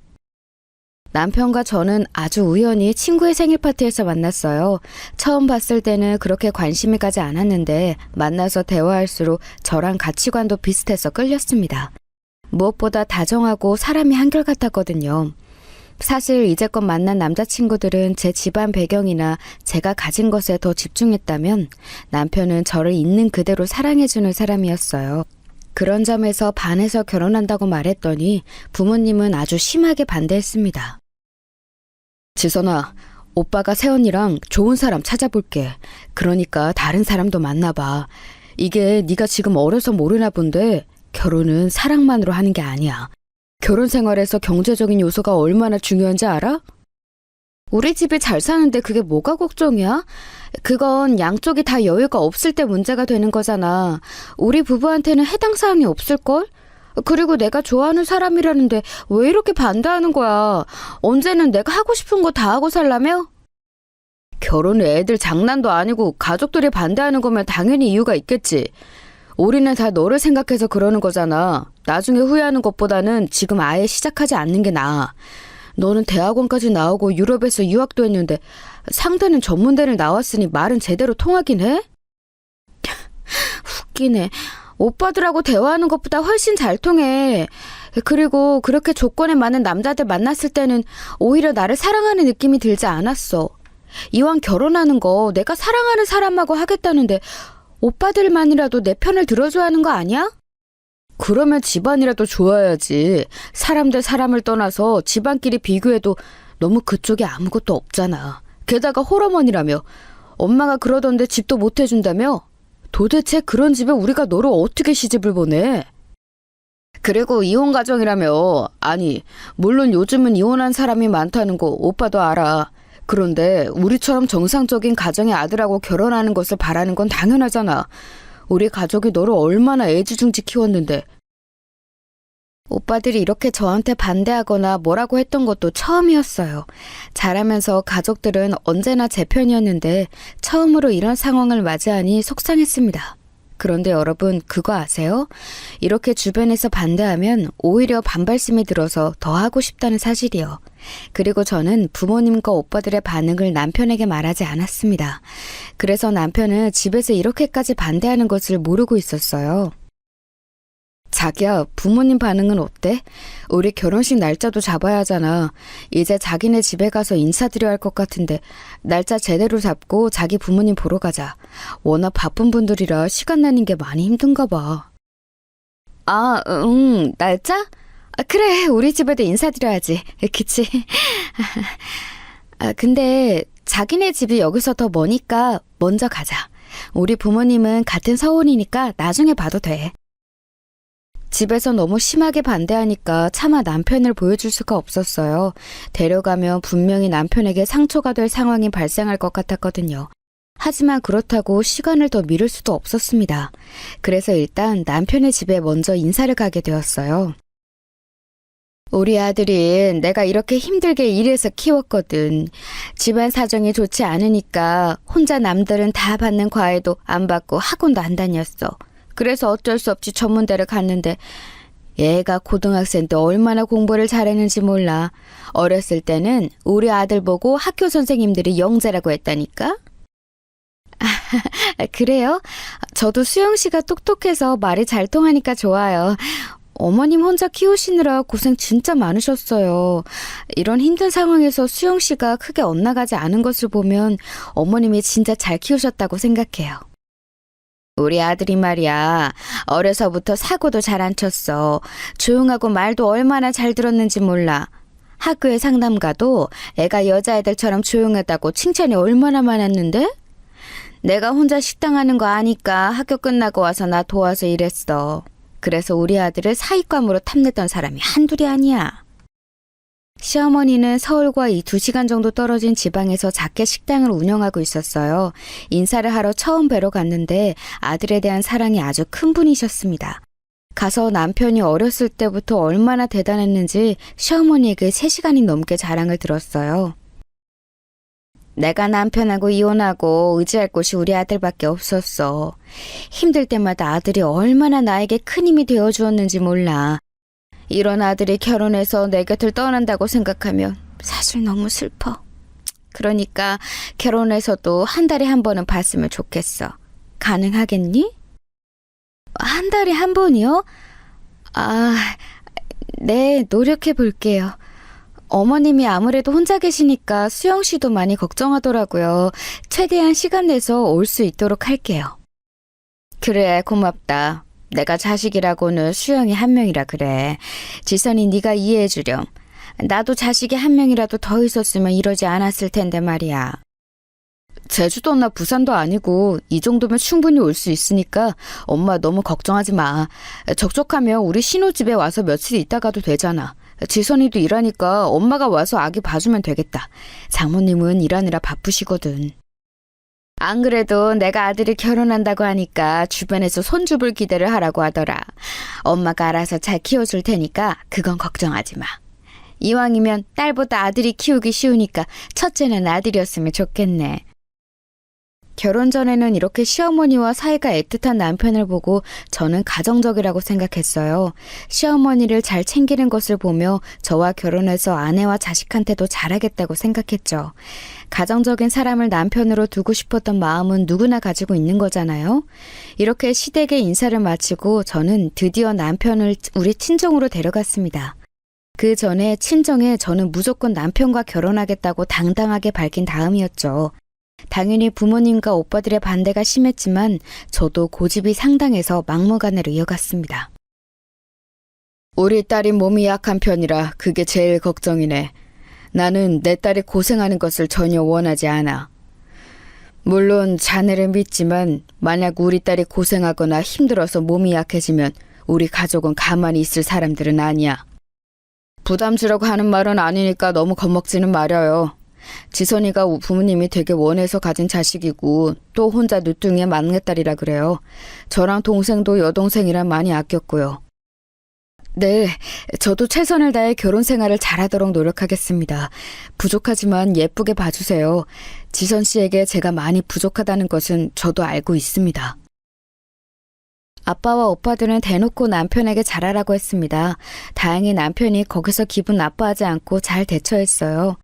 남편과 저는 아주 우연히 친구의 생일 파티에서 만났어요. 처음 봤을 때는 그렇게 관심이 가지 않았는데 만나서 대화할수록 저랑 가치관도 비슷해서 끌렸습니다. 무엇보다 다정하고 사람이 한결같았거든요. 사실 이제껏 만난 남자친구들은 제 집안 배경이나 제가 가진 것에 더 집중했다면 남편은 저를 있는 그대로 사랑해주는 사람이었어요. 그런 점에서 반해서 결혼한다고 말했더니 부모님은 아주 심하게 반대했습니다. 지선아, 오빠가 새언니랑 좋은 사람 찾아볼게. 그러니까 다른 사람도 만나봐. 이게 네가 지금 어려서 모르나 본데 결혼은 사랑만으로 하는 게 아니야. 결혼 생활에서 경제적인 요소가 얼마나 중요한지 알아? 우리 집이 잘 사는데 그게 뭐가 걱정이야? 그건 양쪽이 다 여유가 없을 때 문제가 되는 거잖아. 우리 부부한테는 해당 사항이 없을걸? 그리고 내가 좋아하는 사람이라는데 왜 이렇게 반대하는 거야? 언제는 내가 하고 싶은 거 다 하고 살라며? 결혼은 애들 장난도 아니고 가족들이 반대하는 거면 당연히 이유가 있겠지. 우리는 다 너를 생각해서 그러는 거잖아. 나중에 후회하는 것보다는 지금 아예 시작하지 않는 게 나아. 너는 대학원까지 나오고 유럽에서 유학도 했는데 상대는 전문대를 나왔으니 말은 제대로 통하긴 해? 웃기네. 오빠들하고 대화하는 것보다 훨씬 잘 통해. 그리고 그렇게 조건에 맞는 남자들 만났을 때는 오히려 나를 사랑하는 느낌이 들지 않았어. 이왕 결혼하는 거 내가 사랑하는 사람하고 하겠다는데 오빠들만이라도 내 편을 들어줘야 하는 거 아니야? 그러면 집안이라도 좋아야지. 사람 대 사람을 떠나서 집안끼리 비교해도 너무 그쪽에 아무것도 없잖아. 게다가 홀어머니라며. 엄마가 그러던데 집도 못 해준다며? 도대체 그런 집에 우리가 너를 어떻게 시집을 보내? 그리고 이혼 가정이라며. 아니, 물론 요즘은 이혼한 사람이 많다는 거 오빠도 알아. 그런데 우리처럼 정상적인 가정의 아들하고 결혼하는 것을 바라는 건 당연하잖아. 우리 가족이 너를 얼마나 애지중지 키웠는데. 오빠들이 이렇게 저한테 반대하거나 뭐라고 했던 것도 처음이었어요. 자라면서 가족들은 언제나 제 편이었는데 처음으로 이런 상황을 맞이하니 속상했습니다. 그런데 여러분 그거 아세요? 이렇게 주변에서 반대하면 오히려 반발심이 들어서 더 하고 싶다는 사실이요. 그리고 저는 부모님과 오빠들의 반응을 남편에게 말하지 않았습니다. 그래서 남편은 집에서 이렇게까지 반대하는 것을 모르고 있었어요. 자기야, 부모님 반응은 어때? 우리 결혼식 날짜도 잡아야 하잖아. 이제 자기네 집에 가서 인사드려야 할 것 같은데 날짜 제대로 잡고 자기 부모님 보러 가자. 워낙 바쁜 분들이라 시간 내는 게 많이 힘든가 봐. 아, 날짜? 그래, 우리 집에도 인사드려야지. 그치? 근데 자기네 집이 여기서 더 머니까 먼저 가자. 우리 부모님은 같은 서울이니까 나중에 봐도 돼. 집에서 너무 심하게 반대하니까 차마 남편을 보여줄 수가 없었어요. 데려가면 분명히 남편에게 상처가 될 상황이 발생할 것 같았거든요. 하지만 그렇다고 시간을 더 미룰 수도 없었습니다. 그래서 일단 남편의 집에 먼저 인사를 가게 되었어요. 우리 아들이 내가 이렇게 힘들게 일해서 키웠거든. 집안 사정이 좋지 않으니까 혼자 남들은 다 받는 과외도 안 받고 학원도 안 다녔어. 그래서 어쩔 수 없이 전문대를 갔는데 얘가 고등학생 때 얼마나 공부를 잘했는지 몰라. 어렸을 때는 우리 아들 보고 학교 선생님들이 영재라고 했다니까. 그래요? 저도 수영 씨가 똑똑해서 말이 잘 통하니까 좋아요. 어머님 혼자 키우시느라 고생 진짜 많으셨어요. 이런 힘든 상황에서 수영 씨가 크게 엇나가지 않은 것을 보면 어머님이 진짜 잘 키우셨다고 생각해요. 우리 아들이 말이야. 어려서부터 사고도 잘 안 쳤어. 조용하고 말도 얼마나 잘 들었는지 몰라. 학교에 상담 가도 애가 여자애들처럼 조용하다고 칭찬이 얼마나 많았는데? 내가 혼자 식당 하는 거 아니까 학교 끝나고 와서 나 도와서 일했어. 그래서 우리 아들을 사익감으로 탐냈던 사람이 한둘이 아니야. 시어머니는 서울과 이 2시간 정도 떨어진 지방에서 작게 식당을 운영하고 있었어요. 인사를 하러 처음 뵈러 갔는데 아들에 대한 사랑이 아주 큰 분이셨습니다. 가서 남편이 어렸을 때부터 얼마나 대단했는지 시어머니에게 3시간이 넘게 자랑을 들었어요. 내가 남편하고 이혼하고 의지할 곳이 우리 아들밖에 없었어. 힘들 때마다 아들이 얼마나 나에게 큰 힘이 되어주었는지 몰라. 이런 아들이 결혼해서 내 곁을 떠난다고 생각하면 사실 너무 슬퍼. 그러니까 결혼해서도 한 달에 한 번은 봤으면 좋겠어. 가능하겠니? 한 달에 한 번이요? 네, 노력해 볼게요. 어머님이 아무래도 혼자 계시니까 수영 씨도 많이 걱정하더라고요. 최대한 시간 내서 올 수 있도록 할게요. 그래, 고맙다. 내가 자식이라고는 수영이 한 명이라 그래. 지선이 네가 이해해 주렴. 나도 자식이 한 명이라도 더 있었으면 이러지 않았을 텐데 말이야. 제주도나 부산도 아니고 이 정도면 충분히 올 수 있으니까 엄마 너무 걱정하지 마. 적적하면 우리 신혼집에 와서 며칠 있다 가도 되잖아. 지선이도 일하니까 엄마가 와서 아기 봐주면 되겠다. 장모님은 일하느라 바쁘시거든. 안 그래도 내가 아들이 결혼한다고 하니까 주변에서 손주볼 기대를 하라고 하더라. 엄마가 알아서 잘 키워줄 테니까 그건 걱정하지 마. 이왕이면 딸보다 아들이 키우기 쉬우니까 첫째는 아들이었으면 좋겠네. 결혼 전에는 이렇게 시어머니와 사이가 애틋한 남편을 보고 저는 가정적이라고 생각했어요. 시어머니를 잘 챙기는 것을 보며 저와 결혼해서 아내와 자식한테도 잘하겠다고 생각했죠. 가정적인 사람을 남편으로 두고 싶었던 마음은 누구나 가지고 있는 거잖아요. 이렇게 시댁에 인사를 마치고 저는 드디어 남편을 우리 친정으로 데려갔습니다. 그 전에 친정에 저는 무조건 남편과 결혼하겠다고 당당하게 밝힌 다음이었죠. 당연히 부모님과 오빠들의 반대가 심했지만 저도 고집이 상당해서 막무가내로 이어갔습니다. 우리 딸이 몸이 약한 편이라 그게 제일 걱정이네. 나는 내 딸이 고생하는 것을 전혀 원하지 않아. 물론 자네를 믿지만 만약 우리 딸이 고생하거나 힘들어서 몸이 약해지면 우리 가족은 가만히 있을 사람들은 아니야. 부담 주려고 하는 말은 아니니까 너무 겁먹지는 말아요. 지선이가 부모님이 되게 원해서 가진 자식이고 또 혼자 누뚱이의 막내딸이라 그래요. 저랑 동생도 여동생이라 많이 아꼈고요. 네, 저도 최선을 다해 결혼 생활을 잘하도록 노력하겠습니다. 부족하지만 예쁘게 봐주세요. 지선 씨에게 제가 많이 부족하다는 것은 저도 알고 있습니다. 아빠와 오빠들은 대놓고 남편에게 잘하라고 했습니다. 다행히 남편이 거기서 기분 나빠하지 않고 잘 대처했어요.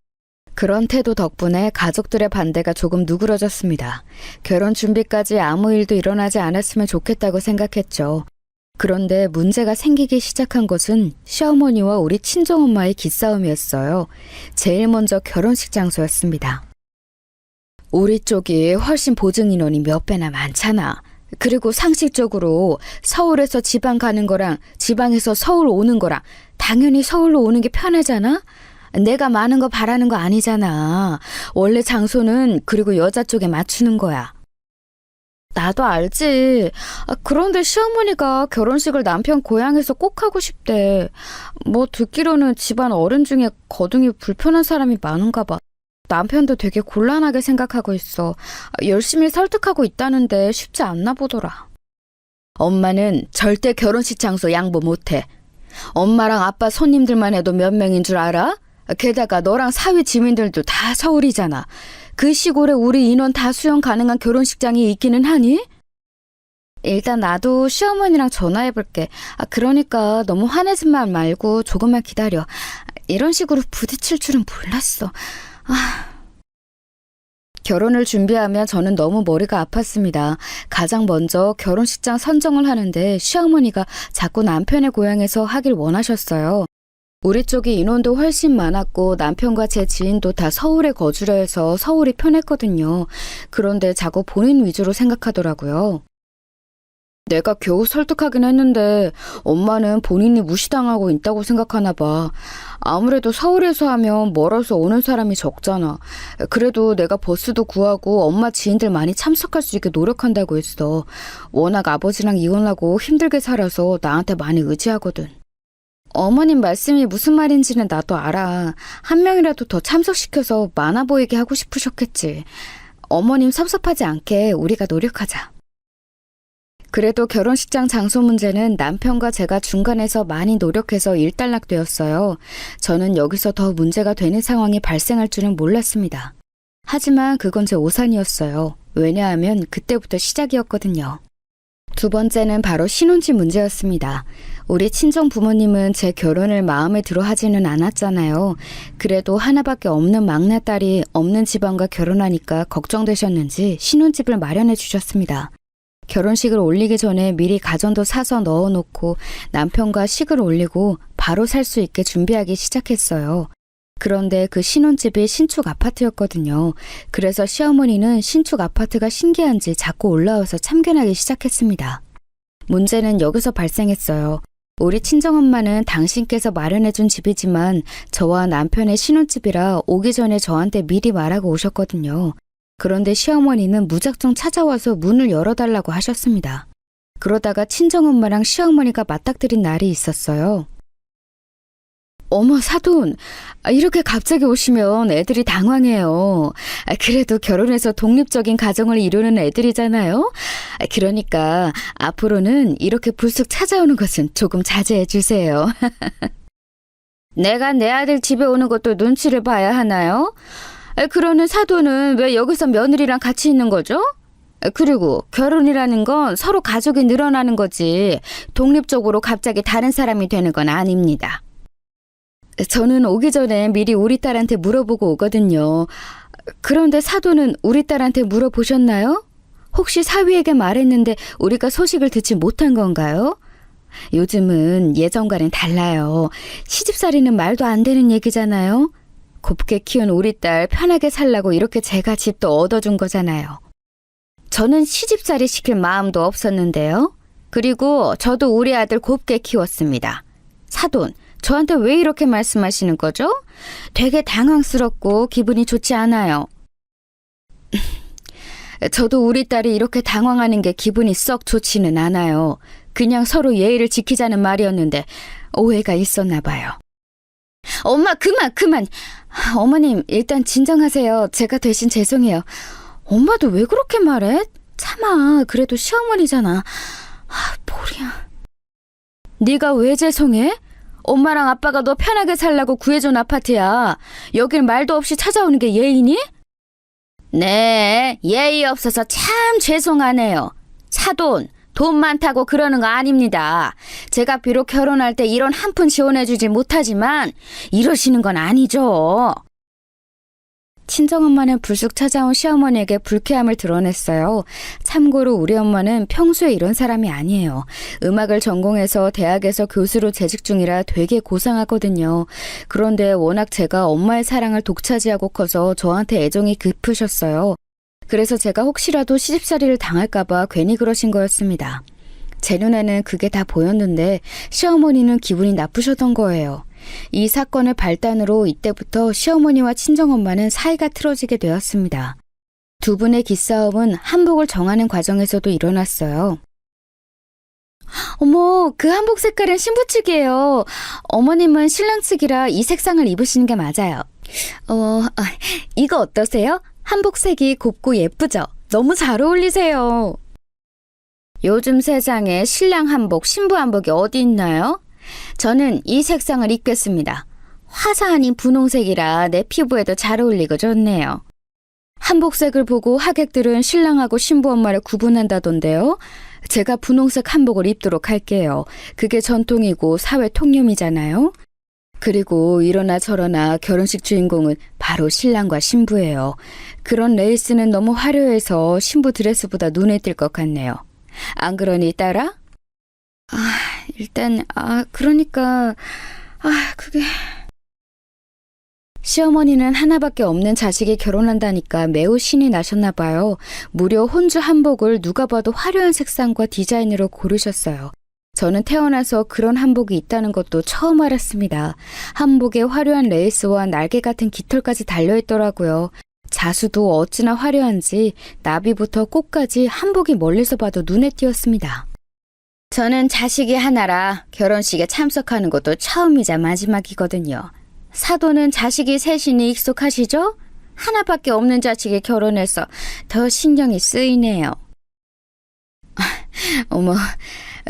그런 태도 덕분에 가족들의 반대가 조금 누그러졌습니다. 결혼 준비까지 아무 일도 일어나지 않았으면 좋겠다고 생각했죠. 그런데 문제가 생기기 시작한 것은 시어머니와 우리 친정엄마의 기싸움이었어요. 제일 먼저 결혼식 장소였습니다. 우리 쪽이 훨씬 보증 인원이 몇 배나 많잖아. 그리고 상식적으로 서울에서 지방 가는 거랑 지방에서 서울 오는 거랑 당연히 서울로 오는 게 편하잖아? 내가 많은 거 바라는 거 아니잖아. 원래 장소는 그리고 여자 쪽에 맞추는 거야. 나도 알지. 그런데 시어머니가 결혼식을 남편 고향에서 꼭 하고 싶대. 뭐 듣기로는 집안 어른 중에 거둥이 불편한 사람이 많은가 봐. 남편도 되게 곤란하게 생각하고 있어. 열심히 설득하고 있다는데 쉽지 않나 보더라. 엄마는 절대 결혼식 장소 양보 못해. 엄마랑 아빠 손님들만 해도 몇 명인 줄 알아? 게다가 너랑 사위 지민들도 다 서울이잖아. 그 시골에 우리 인원 다 수용 가능한 결혼식장이 있기는 하니? 일단 나도 시어머니랑 전화해볼게. 그러니까 너무 화내지 말고 조금만 기다려. 이런 식으로 부딪힐 줄은 몰랐어. 결혼을 준비하면 저는 너무 머리가 아팠습니다. 가장 먼저 결혼식장 선정을 하는데 시어머니가 자꾸 남편의 고향에서 하길 원하셨어요. 우리 쪽이 인원도 훨씬 많았고 남편과 제 지인도 다 서울에 거주려 해서 서울이 편했거든요. 그런데 자꾸 본인 위주로 생각하더라고요. 내가 겨우 설득하긴 했는데 엄마는 본인이 무시당하고 있다고 생각하나 봐. 아무래도 서울에서 하면 멀어서 오는 사람이 적잖아. 그래도 내가 버스도 구하고 엄마 지인들 많이 참석할 수 있게 노력한다고 했어. 워낙 아버지랑 이혼하고 힘들게 살아서 나한테 많이 의지하거든. 어머님 말씀이 무슨 말인지는 나도 알아. 한 명이라도 더 참석시켜서 많아 보이게 하고 싶으셨겠지. 어머님 섭섭하지 않게 우리가 노력하자. 그래도 결혼식장 장소 문제는 남편과 제가 중간에서 많이 노력해서 일단락되었어요. 저는 여기서 더 문제가 되는 상황이 발생할 줄은 몰랐습니다. 하지만 그건 제 오산이었어요. 왜냐하면 그때부터 시작이었거든요. 두 번째는 바로 신혼집 문제였습니다. 우리 친정 부모님은 제 결혼을 마음에 들어 하지는 않았잖아요. 그래도 하나밖에 없는 막내딸이 없는 집안과 결혼하니까 걱정되셨는지 신혼집을 마련해 주셨습니다. 결혼식을 올리기 전에 미리 가전도 사서 넣어놓고 남편과 식을 올리고 바로 살 수 있게 준비하기 시작했어요. 그런데 그 신혼집이 신축 아파트였거든요. 그래서 시어머니는 신축 아파트가 신기한지 자꾸 올라와서 참견하기 시작했습니다. 문제는 여기서 발생했어요. 우리 친정엄마는 당신께서 마련해준 집이지만 저와 남편의 신혼집이라 오기 전에 저한테 미리 말하고 오셨거든요. 그런데 시어머니는 무작정 찾아와서 문을 열어달라고 하셨습니다. 그러다가 친정엄마랑 시어머니가 맞닥뜨린 날이 있었어요. 어머, 사돈. 이렇게 갑자기 오시면 애들이 당황해요. 그래도 결혼해서 독립적인 가정을 이루는 애들이잖아요. 그러니까 앞으로는 이렇게 불쑥 찾아오는 것은 조금 자제해 주세요. 내가 내 아들 집에 오는 것도 눈치를 봐야 하나요? 그러는 사돈은 왜 여기서 며느리랑 같이 있는 거죠? 그리고 결혼이라는 건 서로 가족이 늘어나는 거지 독립적으로 갑자기 다른 사람이 되는 건 아닙니다. 저는 오기 전에 미리 우리 딸한테 물어보고 오거든요. 그런데 사돈은 우리 딸한테 물어보셨나요? 혹시 사위에게 말했는데 우리가 소식을 듣지 못한 건가요? 요즘은 예전과는 달라요. 시집살이는 말도 안 되는 얘기잖아요. 곱게 키운 우리 딸 편하게 살라고 이렇게 제가 집도 얻어준 거잖아요. 저는 시집살이 시킬 마음도 없었는데요. 그리고 저도 우리 아들 곱게 키웠습니다. 사돈, 저한테 왜 이렇게 말씀하시는 거죠? 되게 당황스럽고 기분이 좋지 않아요. 저도 우리 딸이 이렇게 당황하는 게 기분이 썩 좋지는 않아요. 그냥 서로 예의를 지키자는 말이었는데 오해가 있었나 봐요. 엄마, 그만. 어머님, 일단 진정하세요. 제가 대신 죄송해요. 엄마도 왜 그렇게 말해? 참아, 그래도 시어머니잖아. 보리야. 네가 왜 죄송해? 엄마랑 아빠가 너 편하게 살라고 구해준 아파트야. 여길 말도 없이 찾아오는 게 예의니? 네, 예의 없어서 참 죄송하네요. 사돈, 돈 많다고 그러는 거 아닙니다. 제가 비록 결혼할 때 이런 한 푼 지원해주지 못하지만 이러시는 건 아니죠. 친정엄마는 불쑥 찾아온 시어머니에게 불쾌함을 드러냈어요. 참고로 우리 엄마는 평소에 이런 사람이 아니에요. 음악을 전공해서 대학에서 교수로 재직 중이라 되게 고상하거든요. 그런데 워낙 제가 엄마의 사랑을 독차지하고 커서 저한테 애정이 깊으셨어요. 그래서 제가 혹시라도 시집살이를 당할까봐 괜히 그러신 거였습니다. 제 눈에는 그게 다 보였는데 시어머니는 기분이 나쁘셨던 거예요. 이 사건을 발단으로 이때부터 시어머니와 친정엄마는 사이가 틀어지게 되었습니다. 두 분의 기싸움은 한복을 정하는 과정에서도 일어났어요. 어머, 그 한복 색깔은 신부 측이에요. 어머님은 신랑 측이라 이 색상을 입으시는 게 맞아요. 이거 어떠세요? 한복색이 곱고 예쁘죠? 너무 잘 어울리세요. 요즘 세상에 신랑 한복, 신부 한복이 어디 있나요? 저는 이 색상을 입겠습니다. 화사한 분홍색이라 내 피부에도 잘 어울리고 좋네요. 한복색을 보고 하객들은 신랑하고 신부 엄마를 구분한다던데요. 제가 분홍색 한복을 입도록 할게요. 그게 전통이고 사회 통념이잖아요. 그리고 이러나 저러나 결혼식 주인공은 바로 신랑과 신부예요. 그런 레이스는 너무 화려해서 신부 드레스보다 눈에 띌 것 같네요. 안 그러니 딸아? 그게... 시어머니는 하나밖에 없는 자식이 결혼한다니까 매우 신이 나셨나 봐요. 무려 혼주 한복을 누가 봐도 화려한 색상과 디자인으로 고르셨어요. 저는 태어나서 그런 한복이 있다는 것도 처음 알았습니다. 한복에 화려한 레이스와 날개 같은 깃털까지 달려있더라고요. 자수도 어찌나 화려한지 나비부터 꽃까지 한복이 멀리서 봐도 눈에 띄었습니다. 저는 자식이 하나라 결혼식에 참석하는 것도 처음이자 마지막이거든요. 사돈은 자식이 셋이니 익숙하시죠? 하나밖에 없는 자식이 결혼해서 더 신경이 쓰이네요. 어머,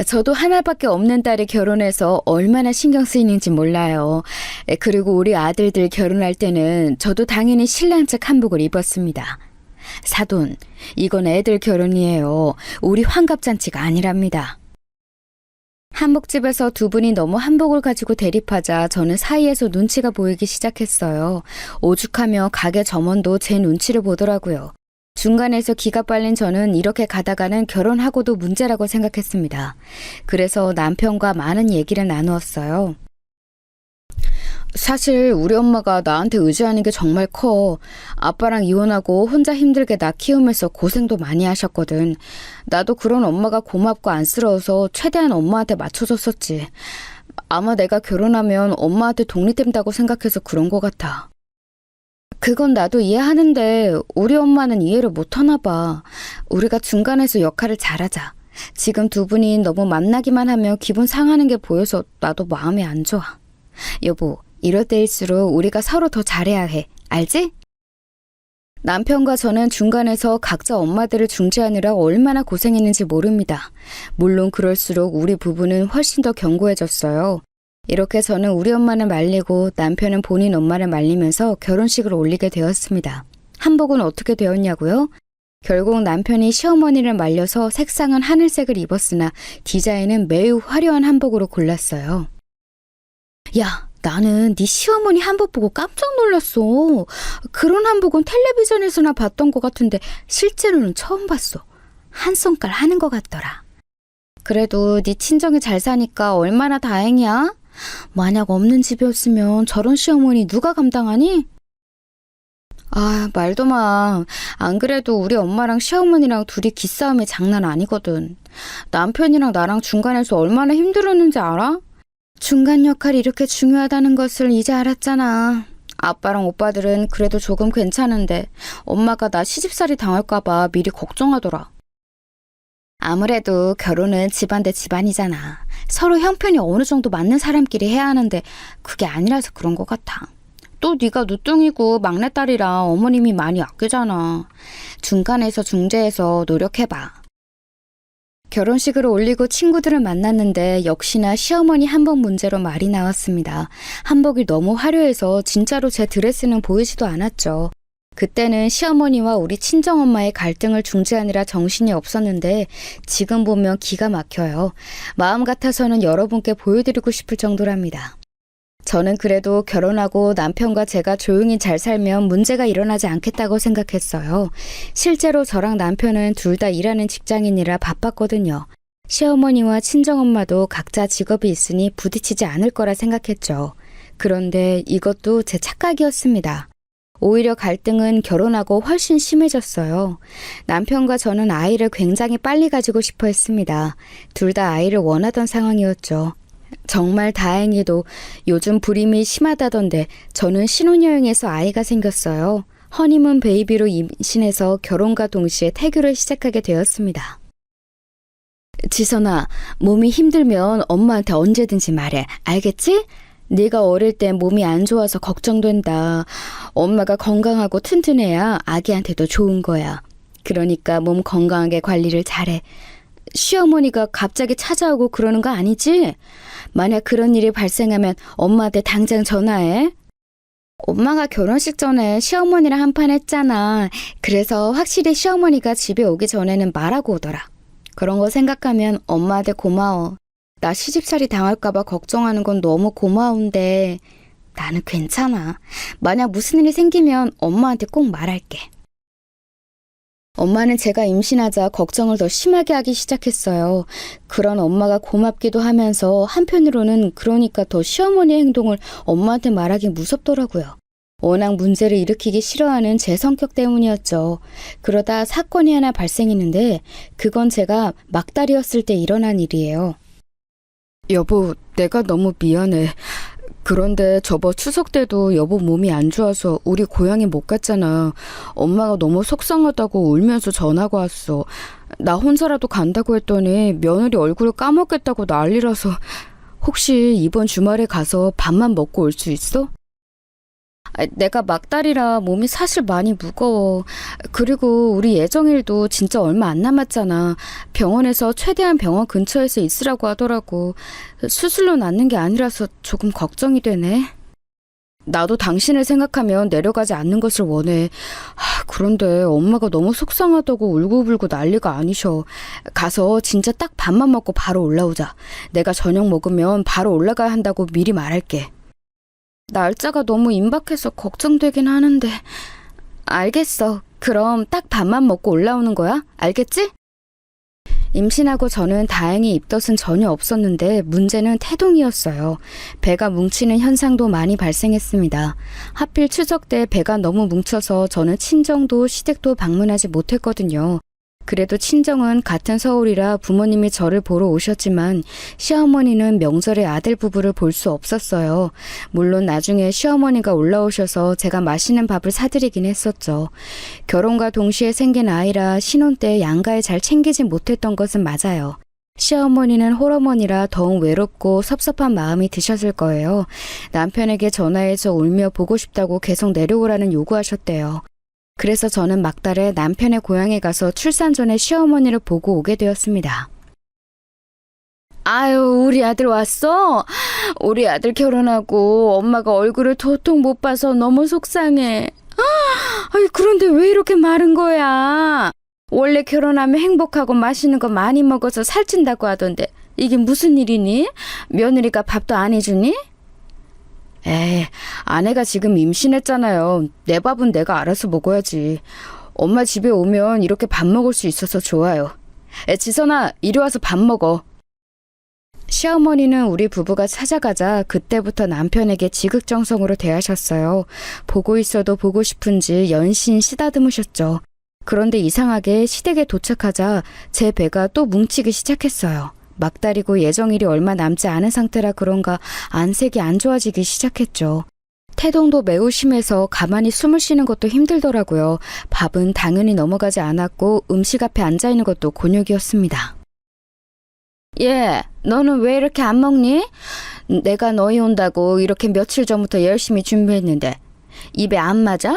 저도 하나밖에 없는 딸이 결혼해서 얼마나 신경 쓰이는지 몰라요. 그리고 우리 아들들 결혼할 때는 저도 당연히 신랑 측 한복을 입었습니다. 사돈, 이건 애들 결혼이에요. 우리 환갑잔치가 아니랍니다. 한복집에서 두 분이 너무 한복을 가지고 대립하자 저는 사이에서 눈치가 보이기 시작했어요. 오죽하며 가게 점원도 제 눈치를 보더라고요. 중간에서 기가 빨린 저는 이렇게 가다가는 결혼하고도 문제라고 생각했습니다. 그래서 남편과 많은 얘기를 나누었어요. 사실 우리 엄마가 나한테 의지하는 게 정말 커. 아빠랑 이혼하고 혼자 힘들게 나 키우면서 고생도 많이 하셨거든. 나도 그런 엄마가 고맙고 안쓰러워서 최대한 엄마한테 맞춰줬었지. 아마 내가 결혼하면 엄마한테 독립된다고 생각해서 그런 것 같아. 그건 나도 이해하는데 우리 엄마는 이해를 못하나 봐. 우리가 중간에서 역할을 잘하자. 지금 두 분이 너무 만나기만 하며 기분 상하는 게 보여서 나도 마음이 안 좋아. 여보, 이럴 때일수록 우리가 서로 더 잘해야 해. 알지? 남편과 저는 중간에서 각자 엄마들을 중재하느라 얼마나 고생했는지 모릅니다. 물론 그럴수록 우리 부부는 훨씬 더 견고해졌어요. 이렇게 저는 우리 엄마를 말리고 남편은 본인 엄마를 말리면서 결혼식을 올리게 되었습니다. 한복은 어떻게 되었냐고요? 결국 남편이 시어머니를 말려서 색상은 하늘색을 입었으나 디자인은 매우 화려한 한복으로 골랐어요. 야, 나는 네 시어머니 한복 보고 깜짝 놀랐어. 그런 한복은 텔레비전에서나 봤던 것 같은데 실제로는 처음 봤어. 한 손깔 하는 것 같더라. 그래도 네 친정이 잘 사니까 얼마나 다행이야? 만약 없는 집이었으면 저런 시어머니 누가 감당하니? 아, 말도 마. 안 그래도 우리 엄마랑 시어머니랑 둘이 기싸움이 장난 아니거든. 남편이랑 나랑 중간에서 얼마나 힘들었는지 알아? 중간 역할이 이렇게 중요하다는 것을 이제 알았잖아. 아빠랑 오빠들은 그래도 조금 괜찮은데 엄마가 나 시집살이 당할까봐 미리 걱정하더라. 아무래도 결혼은 집안 대 집안이잖아. 서로 형편이 어느 정도 맞는 사람끼리 해야 하는데 그게 아니라서 그런 것 같아. 또 네가 누뚱이고 막내딸이라 어머님이 많이 아끼잖아. 중간에서 중재해서 노력해봐. 결혼식을 올리고 친구들을 만났는데 역시나 시어머니 한복 문제로 말이 나왔습니다. 한복이 너무 화려해서 진짜로 제 드레스는 보이지도 않았죠. 그때는 시어머니와 우리 친정엄마의 갈등을 중재하느라 정신이 없었는데 지금 보면 기가 막혀요. 마음 같아서는 여러분께 보여드리고 싶을 정도랍니다. 저는 그래도 결혼하고 남편과 제가 조용히 잘 살면 문제가 일어나지 않겠다고 생각했어요. 실제로 저랑 남편은 둘 다 일하는 직장인이라 바빴거든요. 시어머니와 친정엄마도 각자 직업이 있으니 부딪히지 않을 거라 생각했죠. 그런데 이것도 제 착각이었습니다. 오히려 갈등은 결혼하고 훨씬 심해졌어요. 남편과 저는 아이를 굉장히 빨리 가지고 싶어 했습니다. 둘 다 아이를 원하던 상황이었죠. 정말 다행히도 요즘 불임이 심하다던데 저는 신혼여행에서 아이가 생겼어요. 허니문 베이비로 임신해서 결혼과 동시에 태교를 시작하게 되었습니다. 지선아, 몸이 힘들면 엄마한테 언제든지 말해. 알겠지? 네가 어릴 때 몸이 안 좋아서 걱정된다. 엄마가 건강하고 튼튼해야 아기한테도 좋은 거야. 그러니까 몸 건강하게 관리를 잘해. 시어머니가 갑자기 찾아오고 그러는 거 아니지? 만약 그런 일이 발생하면 엄마한테 당장 전화해. 엄마가 결혼식 전에 시어머니랑 한판 했잖아. 그래서 확실히 시어머니가 집에 오기 전에는 말하고 오더라. 그런 거 생각하면 엄마한테 고마워. 나 시집살이 당할까봐 걱정하는 건 너무 고마운데 나는 괜찮아. 만약 무슨 일이 생기면 엄마한테 꼭 말할게. 엄마는 제가 임신하자 걱정을 더 심하게 하기 시작했어요. 그런 엄마가 고맙기도 하면서 한편으로는 그러니까 더 시어머니의 행동을 엄마한테 말하기 무섭더라고요. 워낙 문제를 일으키기 싫어하는 제 성격 때문이었죠. 그러다 사건이 하나 발생했는데 그건 제가 막달이었을 때 일어난 일이에요. 여보, 내가 너무 미안해. 그런데 저번 추석 때도 여보 몸이 안 좋아서 우리 고향에 못 갔잖아. 엄마가 너무 속상하다고 울면서 전화가 왔어. 나 혼자라도 간다고 했더니 며느리 얼굴을 까먹겠다고 난리라서 혹시 이번 주말에 가서 밥만 먹고 올 수 있어? 내가 막달이라 몸이 사실 많이 무거워. 그리고 우리 예정일도 진짜 얼마 안 남았잖아. 병원에서 최대한 병원 근처에서 있으라고 하더라고. 수술로 낫는 게 아니라서 조금 걱정이 되네. 나도 당신을 생각하면 내려가지 않는 것을 원해. 그런데 엄마가 너무 속상하다고 울고불고 난리가 아니셔. 가서 진짜 딱 밥만 먹고 바로 올라오자. 내가 저녁 먹으면 바로 올라가야 한다고 미리 말할게. 날짜가 너무 임박해서 걱정되긴 하는데. 알겠어. 그럼 딱 밥만 먹고 올라오는 거야? 알겠지? 임신하고 저는 다행히 입덧은 전혀 없었는데 문제는 태동이었어요. 배가 뭉치는 현상도 많이 발생했습니다. 하필 추석 때 배가 너무 뭉쳐서 저는 친정도 시댁도 방문하지 못했거든요. 그래도 친정은 같은 서울이라 부모님이 저를 보러 오셨지만 시어머니는 명절에 아들 부부를 볼 수 없었어요. 물론 나중에 시어머니가 올라오셔서 제가 맛있는 밥을 사드리긴 했었죠. 결혼과 동시에 생긴 아이라 신혼 때 양가에 잘 챙기지 못했던 것은 맞아요. 시어머니는 홀어머니라 더욱 외롭고 섭섭한 마음이 드셨을 거예요. 남편에게 전화해서 울며 보고 싶다고 계속 내려오라는 요구하셨대요. 그래서 저는 막달에 남편의 고향에 가서 출산 전에 시어머니를 보고 오게 되었습니다. 아유, 우리 아들 왔어? 우리 아들 결혼하고 엄마가 얼굴을 도통 못 봐서 너무 속상해. 아이, 그런데 왜 이렇게 마른 거야? 원래 결혼하면 행복하고 맛있는 거 많이 먹어서 살찐다고 하던데 이게 무슨 일이니? 며느리가 밥도 안 해주니? 에이, 아내가 지금 임신했잖아요. 내 밥은 내가 알아서 먹어야지. 엄마 집에 오면 이렇게 밥 먹을 수 있어서 좋아요. 지선아, 이리 와서 밥 먹어. 시어머니는 우리 부부가 찾아가자 그때부터 남편에게 지극정성으로 대하셨어요. 보고 있어도 보고 싶은지 연신 쓰다듬으셨죠. 그런데 이상하게 시댁에 도착하자 제 배가 또 뭉치기 시작했어요. 막달이고 예정일이 얼마 남지 않은 상태라 그런가 안색이 안 좋아지기 시작했죠. 태동도 매우 심해서 가만히 숨을 쉬는 것도 힘들더라고요. 밥은 당연히 넘어가지 않았고 음식 앞에 앉아있는 것도 곤욕이었습니다. 예, 너는 왜 이렇게 안 먹니? 내가 너희 온다고 이렇게 며칠 전부터 열심히 준비했는데 입에 안 맞아?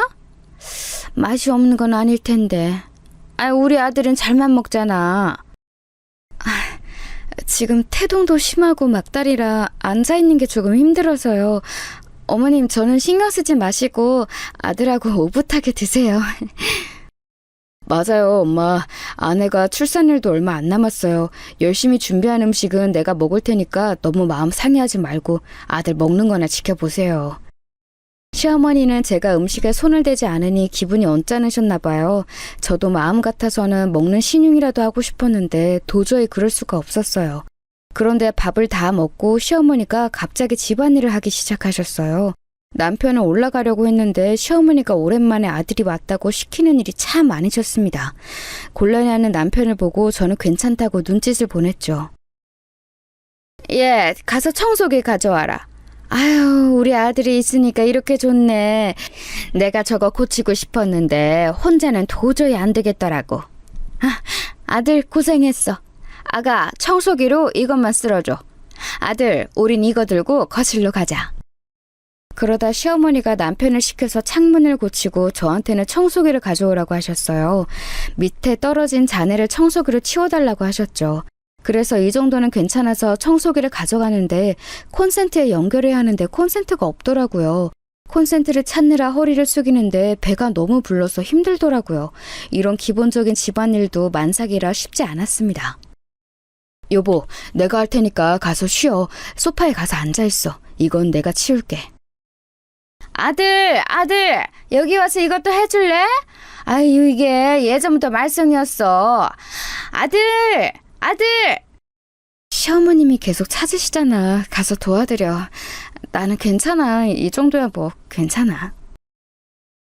맛이 없는 건 아닐 텐데. 우리 아들은 잘만 먹잖아. 지금 태동도 심하고 막달이라 앉아있는 게 조금 힘들어서요. 어머님, 저는 신경 쓰지 마시고 아들하고 오붓하게 드세요. 맞아요, 엄마. 아내가 출산일도 얼마 안 남았어요. 열심히 준비한 음식은 내가 먹을 테니까 너무 마음 상해하지 말고 아들 먹는 거나 지켜보세요. 시어머니는 제가 음식에 손을 대지 않으니 기분이 언짢으셨나 봐요. 저도 마음 같아서는 먹는 신용이라도 하고 싶었는데 도저히 그럴 수가 없었어요. 그런데 밥을 다 먹고 시어머니가 갑자기 집안일을 하기 시작하셨어요. 남편은 올라가려고 했는데 시어머니가 오랜만에 아들이 왔다고 시키는 일이 참 많으셨습니다. 곤란해하는 남편을 보고 저는 괜찮다고 눈짓을 보냈죠. 예, 가서 청소기 가져와라. 아유, 우리 아들이 있으니까 이렇게 좋네. 내가 저거 고치고 싶었는데 혼자는 도저히 안 되겠더라고. 아들 고생했어. 아가, 청소기로 이것만 쓸어줘. 아들, 우린 이거 들고 거실로 가자. 그러다 시어머니가 남편을 시켜서 창문을 고치고 저한테는 청소기를 가져오라고 하셨어요. 밑에 떨어진 잔해를 청소기로 치워달라고 하셨죠. 그래서 이 정도는 괜찮아서 청소기를 가져가는데 콘센트에 연결해야 하는데 콘센트가 없더라고요. 콘센트를 찾느라 허리를 숙이는데 배가 너무 불러서 힘들더라고요. 이런 기본적인 집안일도 만삭이라 쉽지 않았습니다. 여보, 내가 할 테니까 가서 쉬어. 소파에 가서 앉아있어. 이건 내가 치울게. 아들, 여기 와서 이것도 해줄래? 아유, 이게 예전부터 말썽이었어. 아들! 시어머님이 계속 찾으시잖아. 가서 도와드려. 나는 괜찮아. 이 정도야 뭐 괜찮아.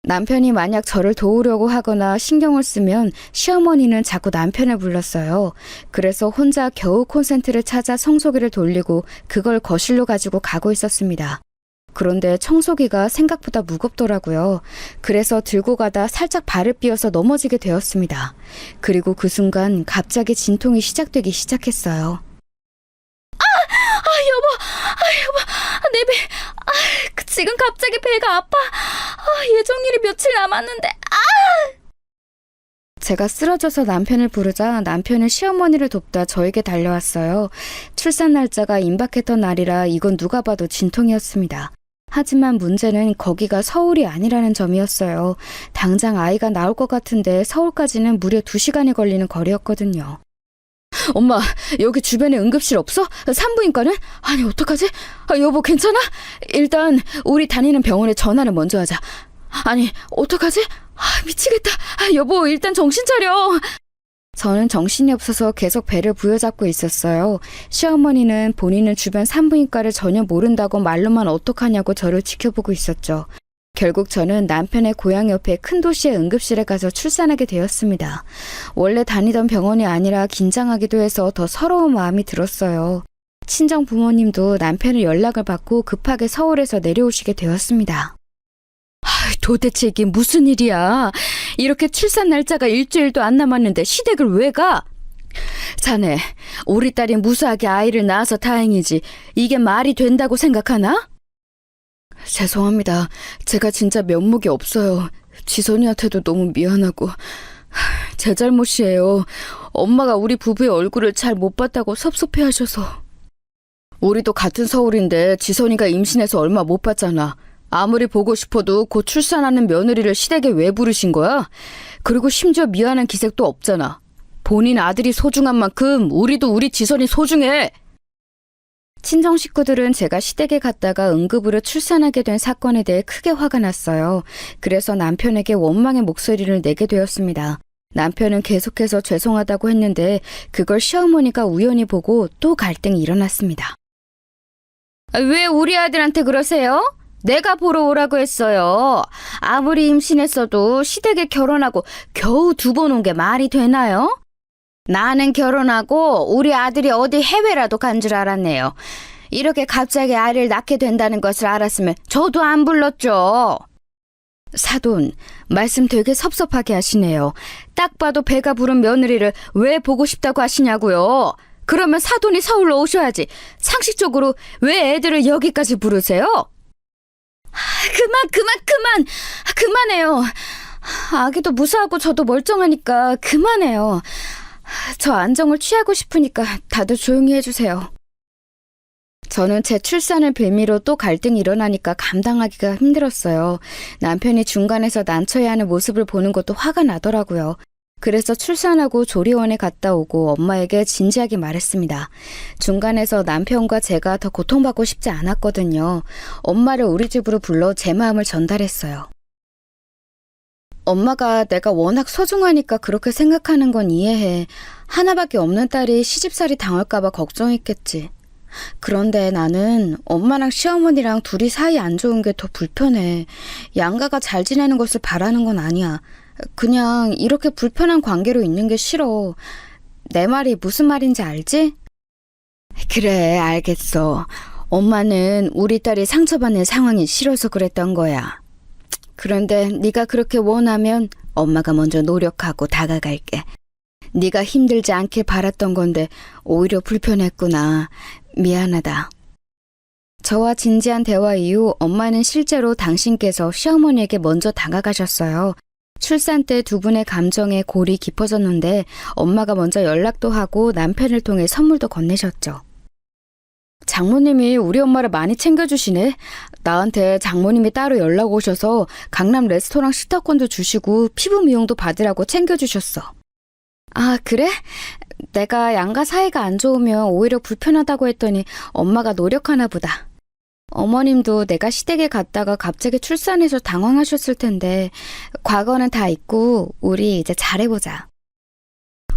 남편이 만약 저를 도우려고 하거나 신경을 쓰면 시어머니는 자꾸 남편을 불렀어요. 그래서 혼자 겨우 콘센트를 찾아 청소기를 돌리고 그걸 거실로 가지고 가고 있었습니다. 그런데 청소기가 생각보다 무겁더라고요. 그래서 들고 가다 살짝 발을 삐어서 넘어지게 되었습니다. 그리고 그 순간 갑자기 진통이 시작되기 시작했어요. 여보, 내 배, 지금 갑자기 배가 아파. 예정일이 며칠 남았는데, 제가 쓰러져서 남편을 부르자 남편은 시어머니를 돕다 저에게 달려왔어요. 출산 날짜가 임박했던 날이라 이건 누가 봐도 진통이었습니다. 하지만 문제는 거기가 서울이 아니라는 점이었어요. 당장 아이가 나올 것 같은데 서울까지는 무려 2시간이 걸리는 거리였거든요. 엄마, 여기 주변에 응급실 없어? 산부인과는? 아니, 어떡하지? 여보, 괜찮아? 일단 우리 다니는 병원에 전화를 먼저 하자. 아니, 어떡하지? 미치겠다. 여보, 일단 정신 차려. 저는 정신이 없어서 계속 배를 부여잡고 있었어요. 시어머니는 본인은 주변 산부인과를 전혀 모른다고 말로만 어떡하냐고 저를 지켜보고 있었죠. 결국 저는 남편의 고향 옆에 큰 도시의 응급실에 가서 출산하게 되었습니다. 원래 다니던 병원이 아니라 긴장하기도 해서 더 서러운 마음이 들었어요. 친정 부모님도 남편의 연락을 받고 급하게 서울에서 내려오시게 되었습니다. 도대체 이게 무슨 일이야? 이렇게 출산 날짜가 일주일도 안 남았는데 시댁을 왜 가? 자네, 우리 딸이 무사하게 아이를 낳아서 다행이지. 이게 말이 된다고 생각하나? 죄송합니다. 제가 진짜 면목이 없어요. 지선이한테도 너무 미안하고. 제 잘못이에요. 엄마가 우리 부부의 얼굴을 잘 못 봤다고 섭섭해하셔서. 우리도 같은 서울인데 지선이가 임신해서 얼마 못 봤잖아. 아무리 보고 싶어도 곧 출산하는 며느리를 시댁에 왜 부르신 거야? 그리고 심지어 미안한 기색도 없잖아. 본인 아들이 소중한 만큼 우리도 우리 지선이 소중해. 친정 식구들은 제가 시댁에 갔다가 응급으로 출산하게 된 사건에 대해 크게 화가 났어요. 그래서 남편에게 원망의 목소리를 내게 되었습니다. 남편은 계속해서 죄송하다고 했는데 그걸 시어머니가 우연히 보고 또 갈등이 일어났습니다. 왜 우리 아들한테 그러세요? 내가 보러 오라고 했어요. 아무리 임신했어도 시댁에 결혼하고 겨우 2번 온 게 말이 되나요? 나는 결혼하고 우리 아들이 어디 해외라도 간 줄 알았네요. 이렇게 갑자기 아이를 낳게 된다는 것을 알았으면 저도 안 불렀죠. 사돈, 말씀 되게 섭섭하게 하시네요. 딱 봐도 배가 부른 며느리를 왜 보고 싶다고 하시냐고요. 그러면 사돈이 서울로 오셔야지. 상식적으로 왜 애들을 여기까지 부르세요? 그만해요. 아기도 무사하고 저도 멀쩡하니까 그만해요. 저 안정을 취하고 싶으니까 다들 조용히 해주세요. 저는 제 출산을 빌미로 또 갈등이 일어나니까 감당하기가 힘들었어요. 남편이 중간에서 난처해하는 모습을 보는 것도 화가 나더라고요. 그래서 출산하고 조리원에 갔다 오고 엄마에게 진지하게 말했습니다. 중간에서 남편과 제가 더 고통받고 싶지 않았거든요. 엄마를 우리 집으로 불러 제 마음을 전달했어요. 엄마가 내가 워낙 소중하니까 그렇게 생각하는 건 이해해. 하나밖에 없는 딸이 시집살이 당할까봐 걱정했겠지. 그런데 나는 엄마랑 시어머니랑 둘이 사이 안 좋은 게 더 불편해. 양가가 잘 지내는 것을 바라는 건 아니야. 그냥 이렇게 불편한 관계로 있는 게 싫어. 내 말이 무슨 말인지 알지? 그래, 알겠어. 엄마는 우리 딸이 상처받는 상황이 싫어서 그랬던 거야. 그런데 네가 그렇게 원하면 엄마가 먼저 노력하고 다가갈게. 네가 힘들지 않길 바랐던 건데 오히려 불편했구나. 미안하다. 저와 진지한 대화 이후 엄마는 실제로 당신께서 시어머니에게 먼저 다가가셨어요. 출산 때 2분의 감정에 골이 깊어졌는데 엄마가 먼저 연락도 하고 남편을 통해 선물도 건네셨죠. 장모님이 우리 엄마를 많이 챙겨주시네. 나한테 장모님이 따로 연락 오셔서 강남 레스토랑 식탁권도 주시고 피부 미용도 받으라고 챙겨주셨어. 아, 그래? 내가 양가 사이가 안 좋으면 오히려 불편하다고 했더니 엄마가 노력하나 보다. 어머님도 내가 시댁에 갔다가 갑자기 출산해서 당황하셨을 텐데 과거는 다 잊고 우리 이제 잘해보자.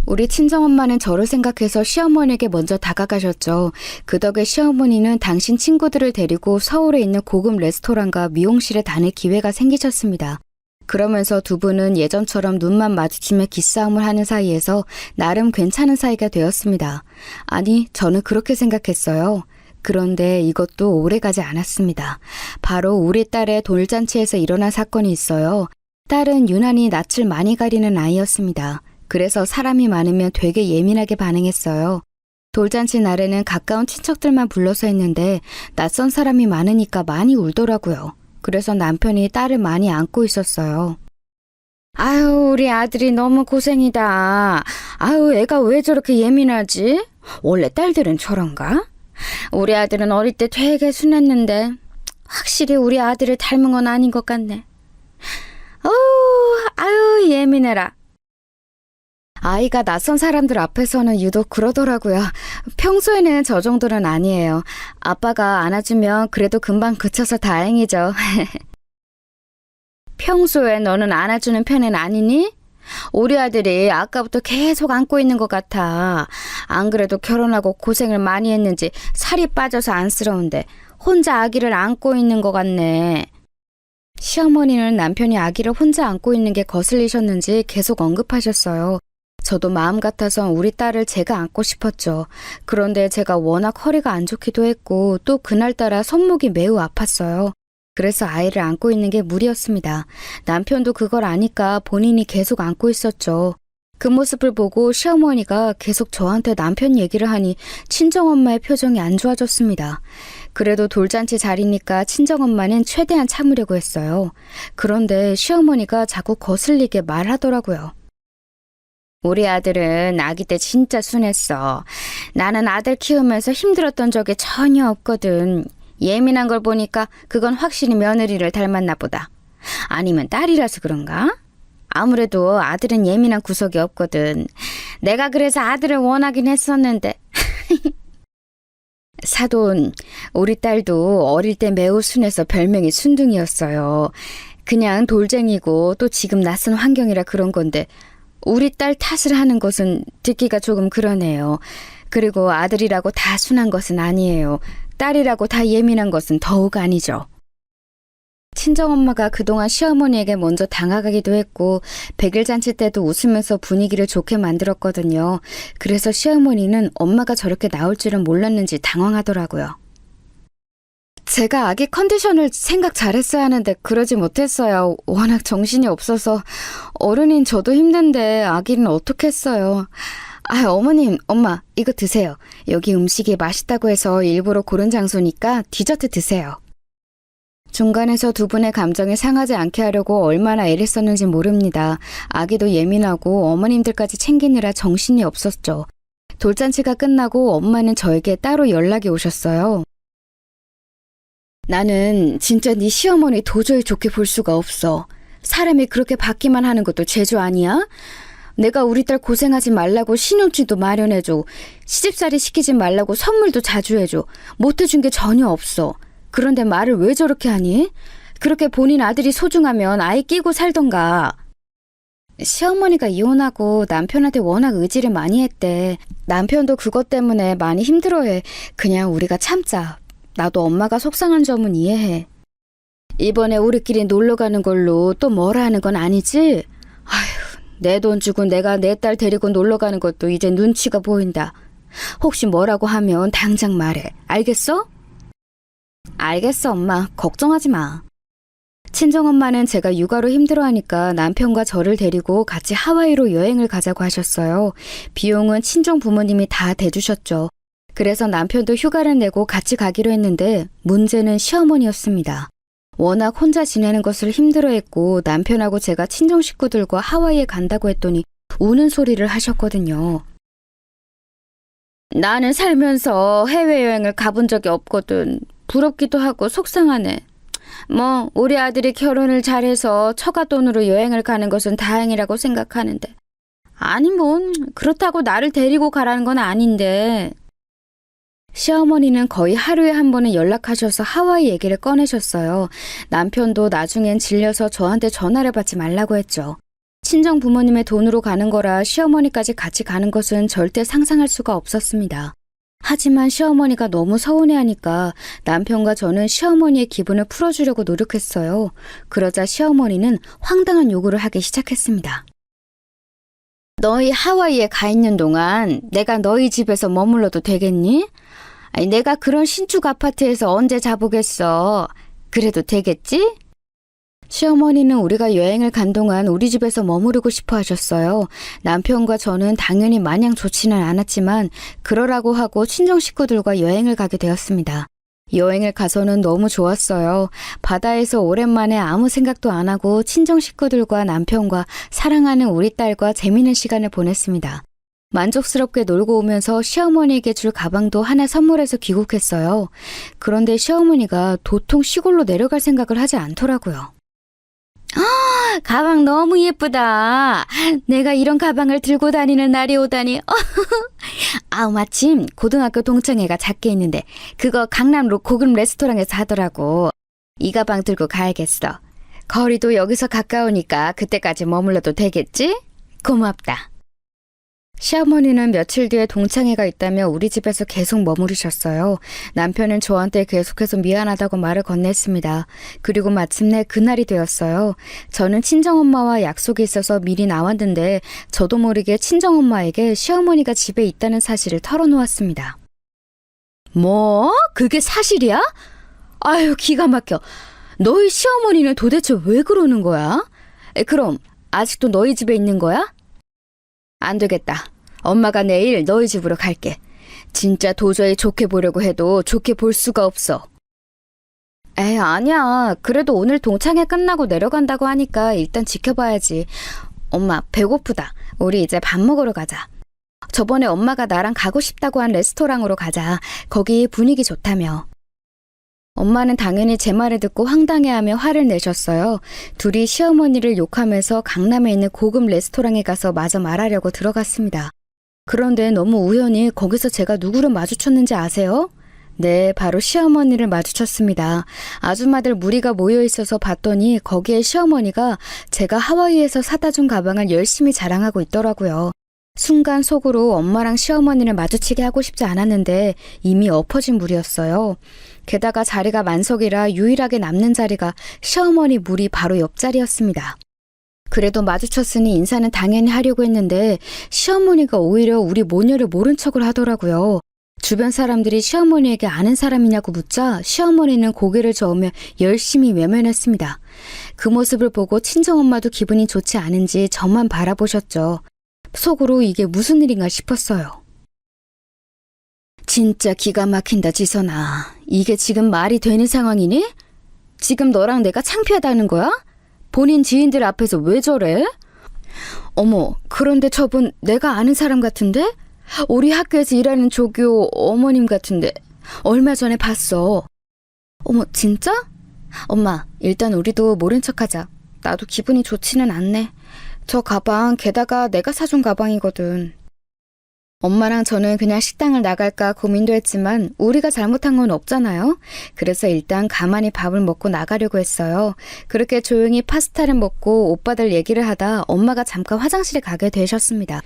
우리 친정엄마는 저를 생각해서 시어머니에게 먼저 다가가셨죠. 그 덕에 시어머니는 당신 친구들을 데리고 서울에 있는 고급 레스토랑과 미용실에 다닐 기회가 생기셨습니다. 그러면서 2분은 예전처럼 눈만 마주치며 기싸움을 하는 사이에서 나름 괜찮은 사이가 되었습니다. 아니, 저는 그렇게 생각했어요. 그런데 이것도 오래가지 않았습니다. 바로 우리 딸의 돌잔치에서 일어난 사건이 있어요. 딸은 유난히 낯을 많이 가리는 아이였습니다. 그래서 사람이 많으면 되게 예민하게 반응했어요. 돌잔치 날에는 가까운 친척들만 불러서 했는데 낯선 사람이 많으니까 많이 울더라고요. 그래서 남편이 딸을 많이 안고 있었어요. 아유, 우리 아들이 너무 고생이다. 아유, 애가 왜 저렇게 예민하지? 원래 딸들은 저런가? 우리 아들은 어릴 때 되게 순했는데 확실히 우리 아들을 닮은 건 아닌 것 같네. 아유, 예민해라. 아이가 낯선 사람들 앞에서는 유독 그러더라고요. 평소에는 저 정도는 아니에요. 아빠가 안아주면 그래도 금방 그쳐서 다행이죠. 평소에 너는 안아주는 편은 아니니? 우리 아들이 아까부터 계속 안고 있는 것 같아. 안 그래도 결혼하고 고생을 많이 했는지 살이 빠져서 안쓰러운데 혼자 아기를 안고 있는 것 같네. 시어머니는 남편이 아기를 혼자 안고 있는 게 거슬리셨는지 계속 언급하셨어요. 저도 마음 같아서 우리 딸을 제가 안고 싶었죠. 그런데 제가 워낙 허리가 안 좋기도 했고 또 그날따라 손목이 매우 아팠어요. 그래서 아이를 안고 있는 게 무리였습니다. 남편도 그걸 아니까 본인이 계속 안고 있었죠. 그 모습을 보고 시어머니가 계속 저한테 남편 얘기를 하니 친정엄마의 표정이 안 좋아졌습니다. 그래도 돌잔치 자리니까 친정엄마는 최대한 참으려고 했어요. 그런데 시어머니가 자꾸 거슬리게 말하더라고요. 우리 아들은 아기 때 진짜 순했어. 나는 아들 키우면서 힘들었던 적이 전혀 없거든. 예민한 걸 보니까 그건 확실히 며느리를 닮았나 보다. 아니면 딸이라서 그런가? 아무래도 아들은 예민한 구석이 없거든. 내가 그래서 아들을 원하긴 했었는데. 사돈, 우리 딸도 어릴 때 매우 순해서 별명이 순둥이였어요. 그냥 돌쟁이고 또 지금 낯선 환경이라 그런 건데 우리 딸 탓을 하는 것은 듣기가 조금 그러네요. 그리고 아들이라고 다 순한 것은 아니에요. 딸이라고 다 예민한 것은 더욱 아니죠. 친정엄마가 그동안 시어머니에게 먼저 다가가기도 했고 100일 잔치 때도 웃으면서 분위기를 좋게 만들었거든요. 그래서 시어머니는 엄마가 저렇게 나올 줄은 몰랐는지 당황하더라고요. 제가 아기 컨디션을 생각 잘했어야 하는데 그러지 못했어요. 워낙 정신이 없어서. 어른인 저도 힘든데 아기는 어떡했어요. 어머님, 엄마, 이거 드세요. 여기 음식이 맛있다고 해서 일부러 고른 장소니까 디저트 드세요. 중간에서 두 분의 감정이 상하지 않게 하려고 얼마나 애를 썼는지 모릅니다. 아기도 예민하고 어머님들까지 챙기느라 정신이 없었죠. 돌잔치가 끝나고 엄마는 저에게 따로 연락이 오셨어요. 나는 진짜 네 시어머니 도저히 좋게 볼 수가 없어. 사람이 그렇게 받기만 하는 것도 재주 아니야? 내가 우리 딸 고생하지 말라고 신혼집도 마련해줘. 시집살이 시키지 말라고 선물도 자주 해줘. 못해준 게 전혀 없어. 그런데 말을 왜 저렇게 하니? 그렇게 본인 아들이 소중하면 아이 끼고 살던가. 시어머니가 이혼하고 남편한테 워낙 의지를 많이 했대. 남편도 그것 때문에 많이 힘들어해. 그냥 우리가 참자. 나도 엄마가 속상한 점은 이해해. 이번에 우리끼리 놀러 가는 걸로 또 뭐라 하는 건 아니지? 아휴, 내 돈 주고 내가 내 딸 데리고 놀러 가는 것도 이제 눈치가 보인다. 혹시 뭐라고 하면 당장 말해. 알겠어? 알겠어, 엄마. 걱정하지 마. 친정엄마는 제가 육아로 힘들어하니까 남편과 저를 데리고 같이 하와이로 여행을 가자고 하셨어요. 비용은 친정 부모님이 다 대주셨죠. 그래서 남편도 휴가를 내고 같이 가기로 했는데 문제는 시어머니였습니다. 워낙 혼자 지내는 것을 힘들어했고 남편하고 제가 친정 식구들과 하와이에 간다고 했더니 우는 소리를 하셨거든요. 나는 살면서 해외여행을 가본 적이 없거든. 부럽기도 하고 속상하네. 뭐 우리 아들이 결혼을 잘해서 처가 돈으로 여행을 가는 것은 다행이라고 생각하는데 아니 그렇다고 나를 데리고 가라는 건 아닌데. 시어머니는 거의 하루에 한 번은 연락하셔서 하와이 얘기를 꺼내셨어요. 남편도 나중엔 질려서 저한테 전화를 받지 말라고 했죠. 친정 부모님의 돈으로 가는 거라 시어머니까지 같이 가는 것은 절대 상상할 수가 없었습니다. 하지만 시어머니가 너무 서운해하니까 남편과 저는 시어머니의 기분을 풀어주려고 노력했어요. 그러자 시어머니는 황당한 요구를 하기 시작했습니다. 너희 하와이에 가 있는 동안 내가 너희 집에서 머물러도 되겠니? 아니, 내가 그런 신축 아파트에서 언제 자보겠어. 그래도 되겠지? 시어머니는 우리가 여행을 간 동안 우리 집에서 머무르고 싶어 하셨어요. 남편과 저는 당연히 마냥 좋지는 않았지만 그러라고 하고 친정 식구들과 여행을 가게 되었습니다. 여행을 가서는 너무 좋았어요. 바다에서 오랜만에 아무 생각도 안 하고 친정 식구들과 남편과 사랑하는 우리 딸과 재미있는 시간을 보냈습니다. 만족스럽게 놀고 오면서 시어머니에게 줄 가방도 하나 선물해서 귀국했어요. 그런데 시어머니가 도통 시골로 내려갈 생각을 하지 않더라고요. 가방 너무 예쁘다. 내가 이런 가방을 들고 다니는 날이 오다니. 마침 고등학교 동창회가 작게 있는데 그거 강남로 고급 레스토랑에서 하더라고. 이 가방 들고 가야겠어. 거리도 여기서 가까우니까 그때까지 머물러도 되겠지? 고맙다. 시어머니는 며칠 뒤에 동창회가 있다며 우리 집에서 계속 머무르셨어요. 남편은 저한테 계속해서 미안하다고 말을 건넸습니다. 그리고 마침내 그날이 되었어요. 저는 친정엄마와 약속이 있어서 미리 나왔는데 저도 모르게 친정엄마에게 시어머니가 집에 있다는 사실을 털어놓았습니다. 뭐? 그게 사실이야? 아유, 기가 막혀. 너희 시어머니는 도대체 왜 그러는 거야? 그럼 아직도 너희 집에 있는 거야? 안 되겠다. 엄마가 내일 너희 집으로 갈게. 진짜 도저히 좋게 보려고 해도 좋게 볼 수가 없어. 에이, 아니야. 그래도 오늘 동창회 끝나고 내려간다고 하니까 일단 지켜봐야지. 엄마, 배고프다. 우리 이제 밥 먹으러 가자. 저번에 엄마가 나랑 가고 싶다고 한 레스토랑으로 가자. 거기 분위기 좋다며. 엄마는 당연히 제 말을 듣고 황당해하며 화를 내셨어요. 둘이 시어머니를 욕하면서 강남에 있는 고급 레스토랑에 가서 마저 말하려고 들어갔습니다. 그런데 너무 우연히 거기서 제가 누구를 마주쳤는지 아세요? 네, 바로 시어머니를 마주쳤습니다. 아줌마들 무리가 모여 있어서 봤더니 거기에 시어머니가 제가 하와이에서 사다 준 가방을 열심히 자랑하고 있더라고요. 순간 속으로 엄마랑 시어머니를 마주치게 하고 싶지 않았는데 이미 엎어진 물이었어요. 게다가 자리가 만석이라 유일하게 남는 자리가 시어머니 물이 바로 옆자리였습니다. 그래도 마주쳤으니 인사는 당연히 하려고 했는데 시어머니가 오히려 우리 모녀를 모른 척을 하더라고요. 주변 사람들이 시어머니에게 아는 사람이냐고 묻자 시어머니는 고개를 저으며 열심히 외면했습니다. 그 모습을 보고 친정엄마도 기분이 좋지 않은지 저만 바라보셨죠. 속으로 이게 무슨 일인가 싶었어요. 진짜 기가 막힌다, 지선아. 이게 지금 말이 되는 상황이니? 지금 너랑 내가 창피하다는 거야? 본인 지인들 앞에서 왜 저래? 어머, 그런데 저분 내가 아는 사람 같은데? 우리 학교에서 일하는 조교 어머님 같은데 얼마 전에 봤어. 어머, 진짜? 엄마, 일단 우리도 모른 척하자. 나도 기분이 좋지는 않네. 저 가방 게다가 내가 사준 가방이거든. 엄마랑 저는 그냥 식당을 나갈까 고민도 했지만 우리가 잘못한 건 없잖아요. 그래서 일단 가만히 밥을 먹고 나가려고 했어요. 그렇게 조용히 파스타를 먹고 오빠들 얘기를 하다 엄마가 잠깐 화장실에 가게 되셨습니다.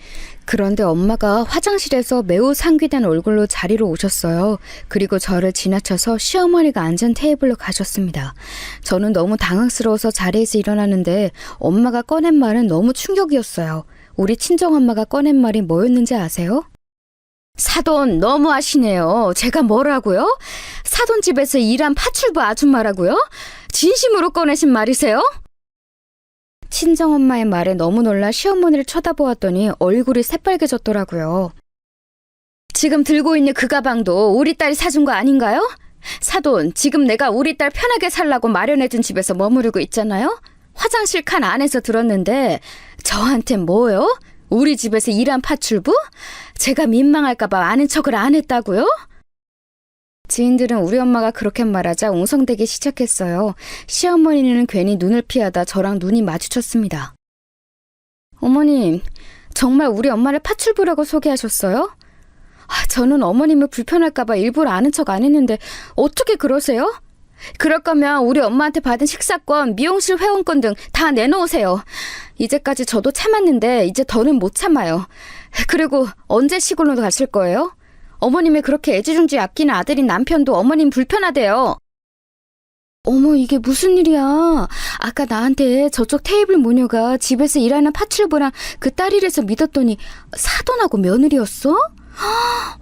그런데 엄마가 화장실에서 매우 상기된 얼굴로 자리로 오셨어요. 그리고 저를 지나쳐서 시어머니가 앉은 테이블로 가셨습니다. 저는 너무 당황스러워서 자리에서 일어나는데 엄마가 꺼낸 말은 너무 충격이었어요. 우리 친정엄마가 꺼낸 말이 뭐였는지 아세요? 사돈 너무 하시네요. 제가 뭐라고요? 사돈 집에서 일한 파출부 아줌마라고요? 진심으로 꺼내신 말이세요? 친정엄마의 말에 너무 놀라 시어머니를 쳐다보았더니 얼굴이 새빨개졌더라고요. 지금 들고 있는 그 가방도 우리 딸이 사준 거 아닌가요? 사돈, 지금 내가 우리 딸 편하게 살라고 마련해둔 집에서 머무르고 있잖아요? 화장실 칸 안에서 들었는데 저한텐 뭐요? 우리 집에서 일한 파출부? 제가 민망할까봐 아는 척을 안 했다고요? 지인들은 우리 엄마가 그렇게 말하자 웅성대기 시작했어요. 시어머니는 괜히 눈을 피하다 저랑 눈이 마주쳤습니다. 어머님, 정말 우리 엄마를 파출부라고 소개하셨어요? 저는 어머님을 불편할까봐 일부러 아는 척 안 했는데 어떻게 그러세요? 그럴 거면 우리 엄마한테 받은 식사권, 미용실 회원권 등 다 내놓으세요. 이제까지 저도 참았는데 이제 더는 못 참아요. 그리고 언제 시골로 가실 거예요? 어머님이 그렇게 애지중지 아끼는 아들인 남편도 어머님 불편하대요. 어머, 이게 무슨 일이야. 아까 나한테 저쪽 테이블 모녀가 집에서 일하는 파출부랑 그 딸이라서 믿었더니 사돈하고 며느리였어?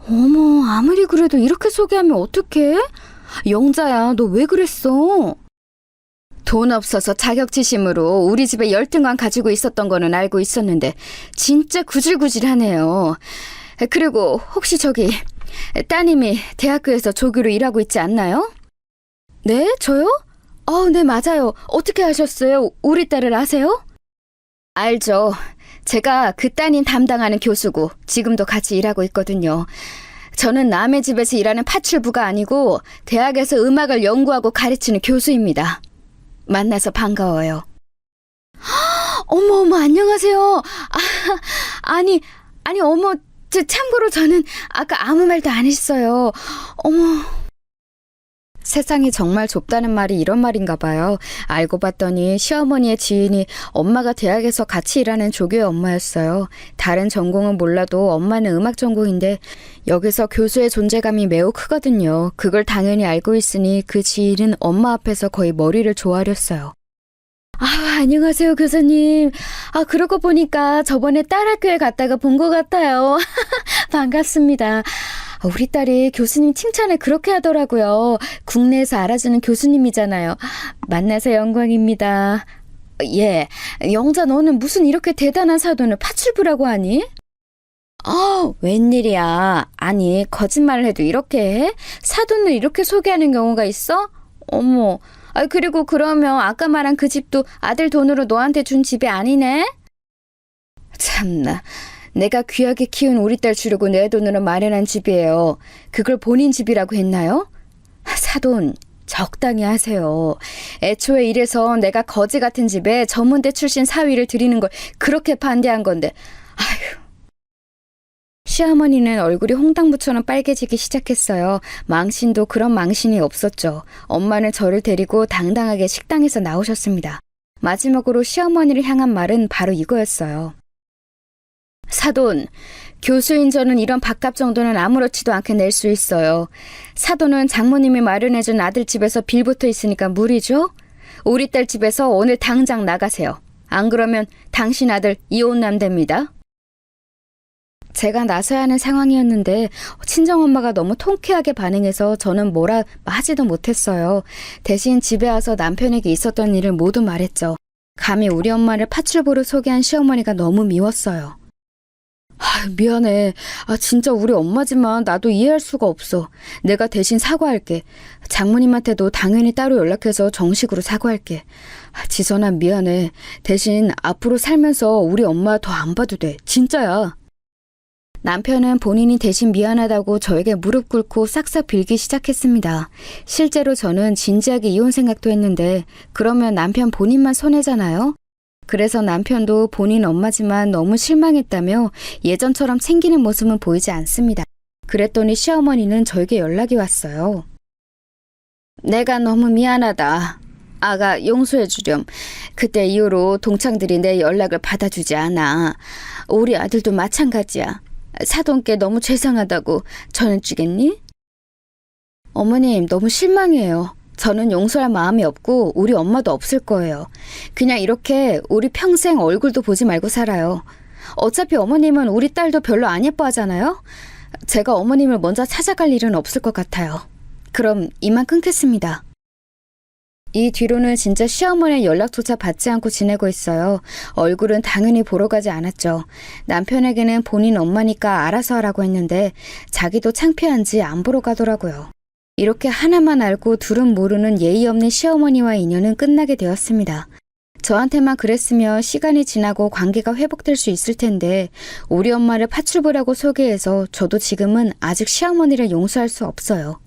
어머, 아무리 그래도 이렇게 소개하면 어떡해? 영자야, 너 왜 그랬어? 돈 없어서 자격지심으로 우리 집에 열등감 가지고 있었던 거는 알고 있었는데 진짜 구질구질하네요. 그리고 혹시 저기 따님이 대학교에서 조교로 일하고 있지 않나요? 네? 저요? 네, 맞아요. 어떻게 아셨어요? 우리 딸을 아세요? 알죠. 제가 그 따님 담당하는 교수고 지금도 같이 일하고 있거든요. 저는 남의 집에서 일하는 파출부가 아니고 대학에서 음악을 연구하고 가르치는 교수입니다. 만나서 반가워요. 어머, 안녕하세요. 아니, 어머, 참고로 저는 아까 아무 말도 안 했어요. 어머. 세상이 정말 좁다는 말이 이런 말인가 봐요. 알고 봤더니 시어머니의 지인이 엄마가 대학에서 같이 일하는 조교의 엄마였어요. 다른 전공은 몰라도 엄마는 음악 전공인데 여기서 교수의 존재감이 매우 크거든요. 그걸 당연히 알고 있으니 그 지인은 엄마 앞에서 거의 머리를 조아렸어요. 안녕하세요, 교수님. 그러고 보니까 저번에 딸 학교에 갔다가 본 것 같아요. 반갑습니다. 우리 딸이 교수님 칭찬을 그렇게 하더라고요. 국내에서 알아주는 교수님이잖아요. 만나서 영광입니다. 예, 영자 너는 무슨 이렇게 대단한 사돈을 파출부라고 하니? 웬일이야. 아니, 거짓말을 해도 이렇게 해? 사돈을 이렇게 소개하는 경우가 있어? 어머. 그리고 그러면 아까 말한 그 집도 아들 돈으로 너한테 준 집이 아니네? 참나. 내가 귀하게 키운 우리 딸 주려고 내 돈으로 마련한 집이에요. 그걸 본인 집이라고 했나요? 사돈, 적당히 하세요. 애초에 이래서 내가 거지 같은 집에 전문대 출신 사위를 드리는 걸 그렇게 반대한 건데. 아휴. 시어머니는 얼굴이 홍당무처럼 빨개지기 시작했어요. 망신도 그런 망신이 없었죠. 엄마는 저를 데리고 당당하게 식당에서 나오셨습니다. 마지막으로 시어머니를 향한 말은 바로 이거였어요. 사돈, 교수인 저는 이런 밥값 정도는 아무렇지도 않게 낼 수 있어요. 사돈은 장모님이 마련해준 아들 집에서 빌붙어 있으니까 무리죠? 우리 딸 집에서 오늘 당장 나가세요. 안 그러면 당신 아들 이혼남 됩니다. 제가 나서야 하는 상황이었는데 친정엄마가 너무 통쾌하게 반응해서 저는 뭐라 하지도 못했어요. 대신 집에 와서 남편에게 있었던 일을 모두 말했죠. 감히 우리 엄마를 파출부로 소개한 시어머니가 너무 미웠어요. 미안해. 진짜 우리 엄마지만 나도 이해할 수가 없어. 내가 대신 사과할게. 장모님한테도 당연히 따로 연락해서 정식으로 사과할게. 지선아, 미안해. 대신 앞으로 살면서 우리 엄마 더 안 봐도 돼. 진짜야. 남편은 본인이 대신 미안하다고 저에게 무릎 꿇고 싹싹 빌기 시작했습니다. 실제로 저는 진지하게 이혼 생각도 했는데 그러면 남편 본인만 손해잖아요. 그래서 남편도 본인 엄마지만 너무 실망했다며 예전처럼 챙기는 모습은 보이지 않습니다. 그랬더니 시어머니는 저에게 연락이 왔어요. 내가 너무 미안하다. 아가 용서해 주렴. 그때 이후로 동창들이 내 연락을 받아주지 않아. 우리 아들도 마찬가지야. 사돈께 너무 죄송하다고 전해주겠니? 어머님, 너무 실망해요. 저는 용서할 마음이 없고 우리 엄마도 없을 거예요. 그냥 이렇게 우리 평생 얼굴도 보지 말고 살아요. 어차피 어머님은 우리 딸도 별로 안 예뻐하잖아요. 제가 어머님을 먼저 찾아갈 일은 없을 것 같아요. 그럼 이만 끊겠습니다. 이 뒤로는 진짜 시어머니의 연락조차 받지 않고 지내고 있어요. 얼굴은 당연히 보러 가지 않았죠. 남편에게는 본인 엄마니까 알아서 하라고 했는데 자기도 창피한지 안 보러 가더라고요. 이렇게 하나만 알고 둘은 모르는 예의 없는 시어머니와 인연은 끝나게 되었습니다. 저한테만 그랬으면 시간이 지나고 관계가 회복될 수 있을 텐데 우리 엄마를 파출부라고 소개해서 저도 지금은 아직 시어머니를 용서할 수 없어요.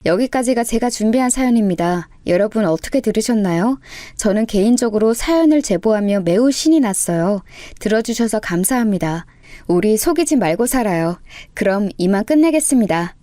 여기까지가 제가 준비한 사연입니다. 여러분 어떻게 들으셨나요? 저는 개인적으로 사연을 제보하며 매우 신이 났어요. 들어주셔서 감사합니다. 우리 속이지 말고 살아요. 그럼 이만 끝내겠습니다.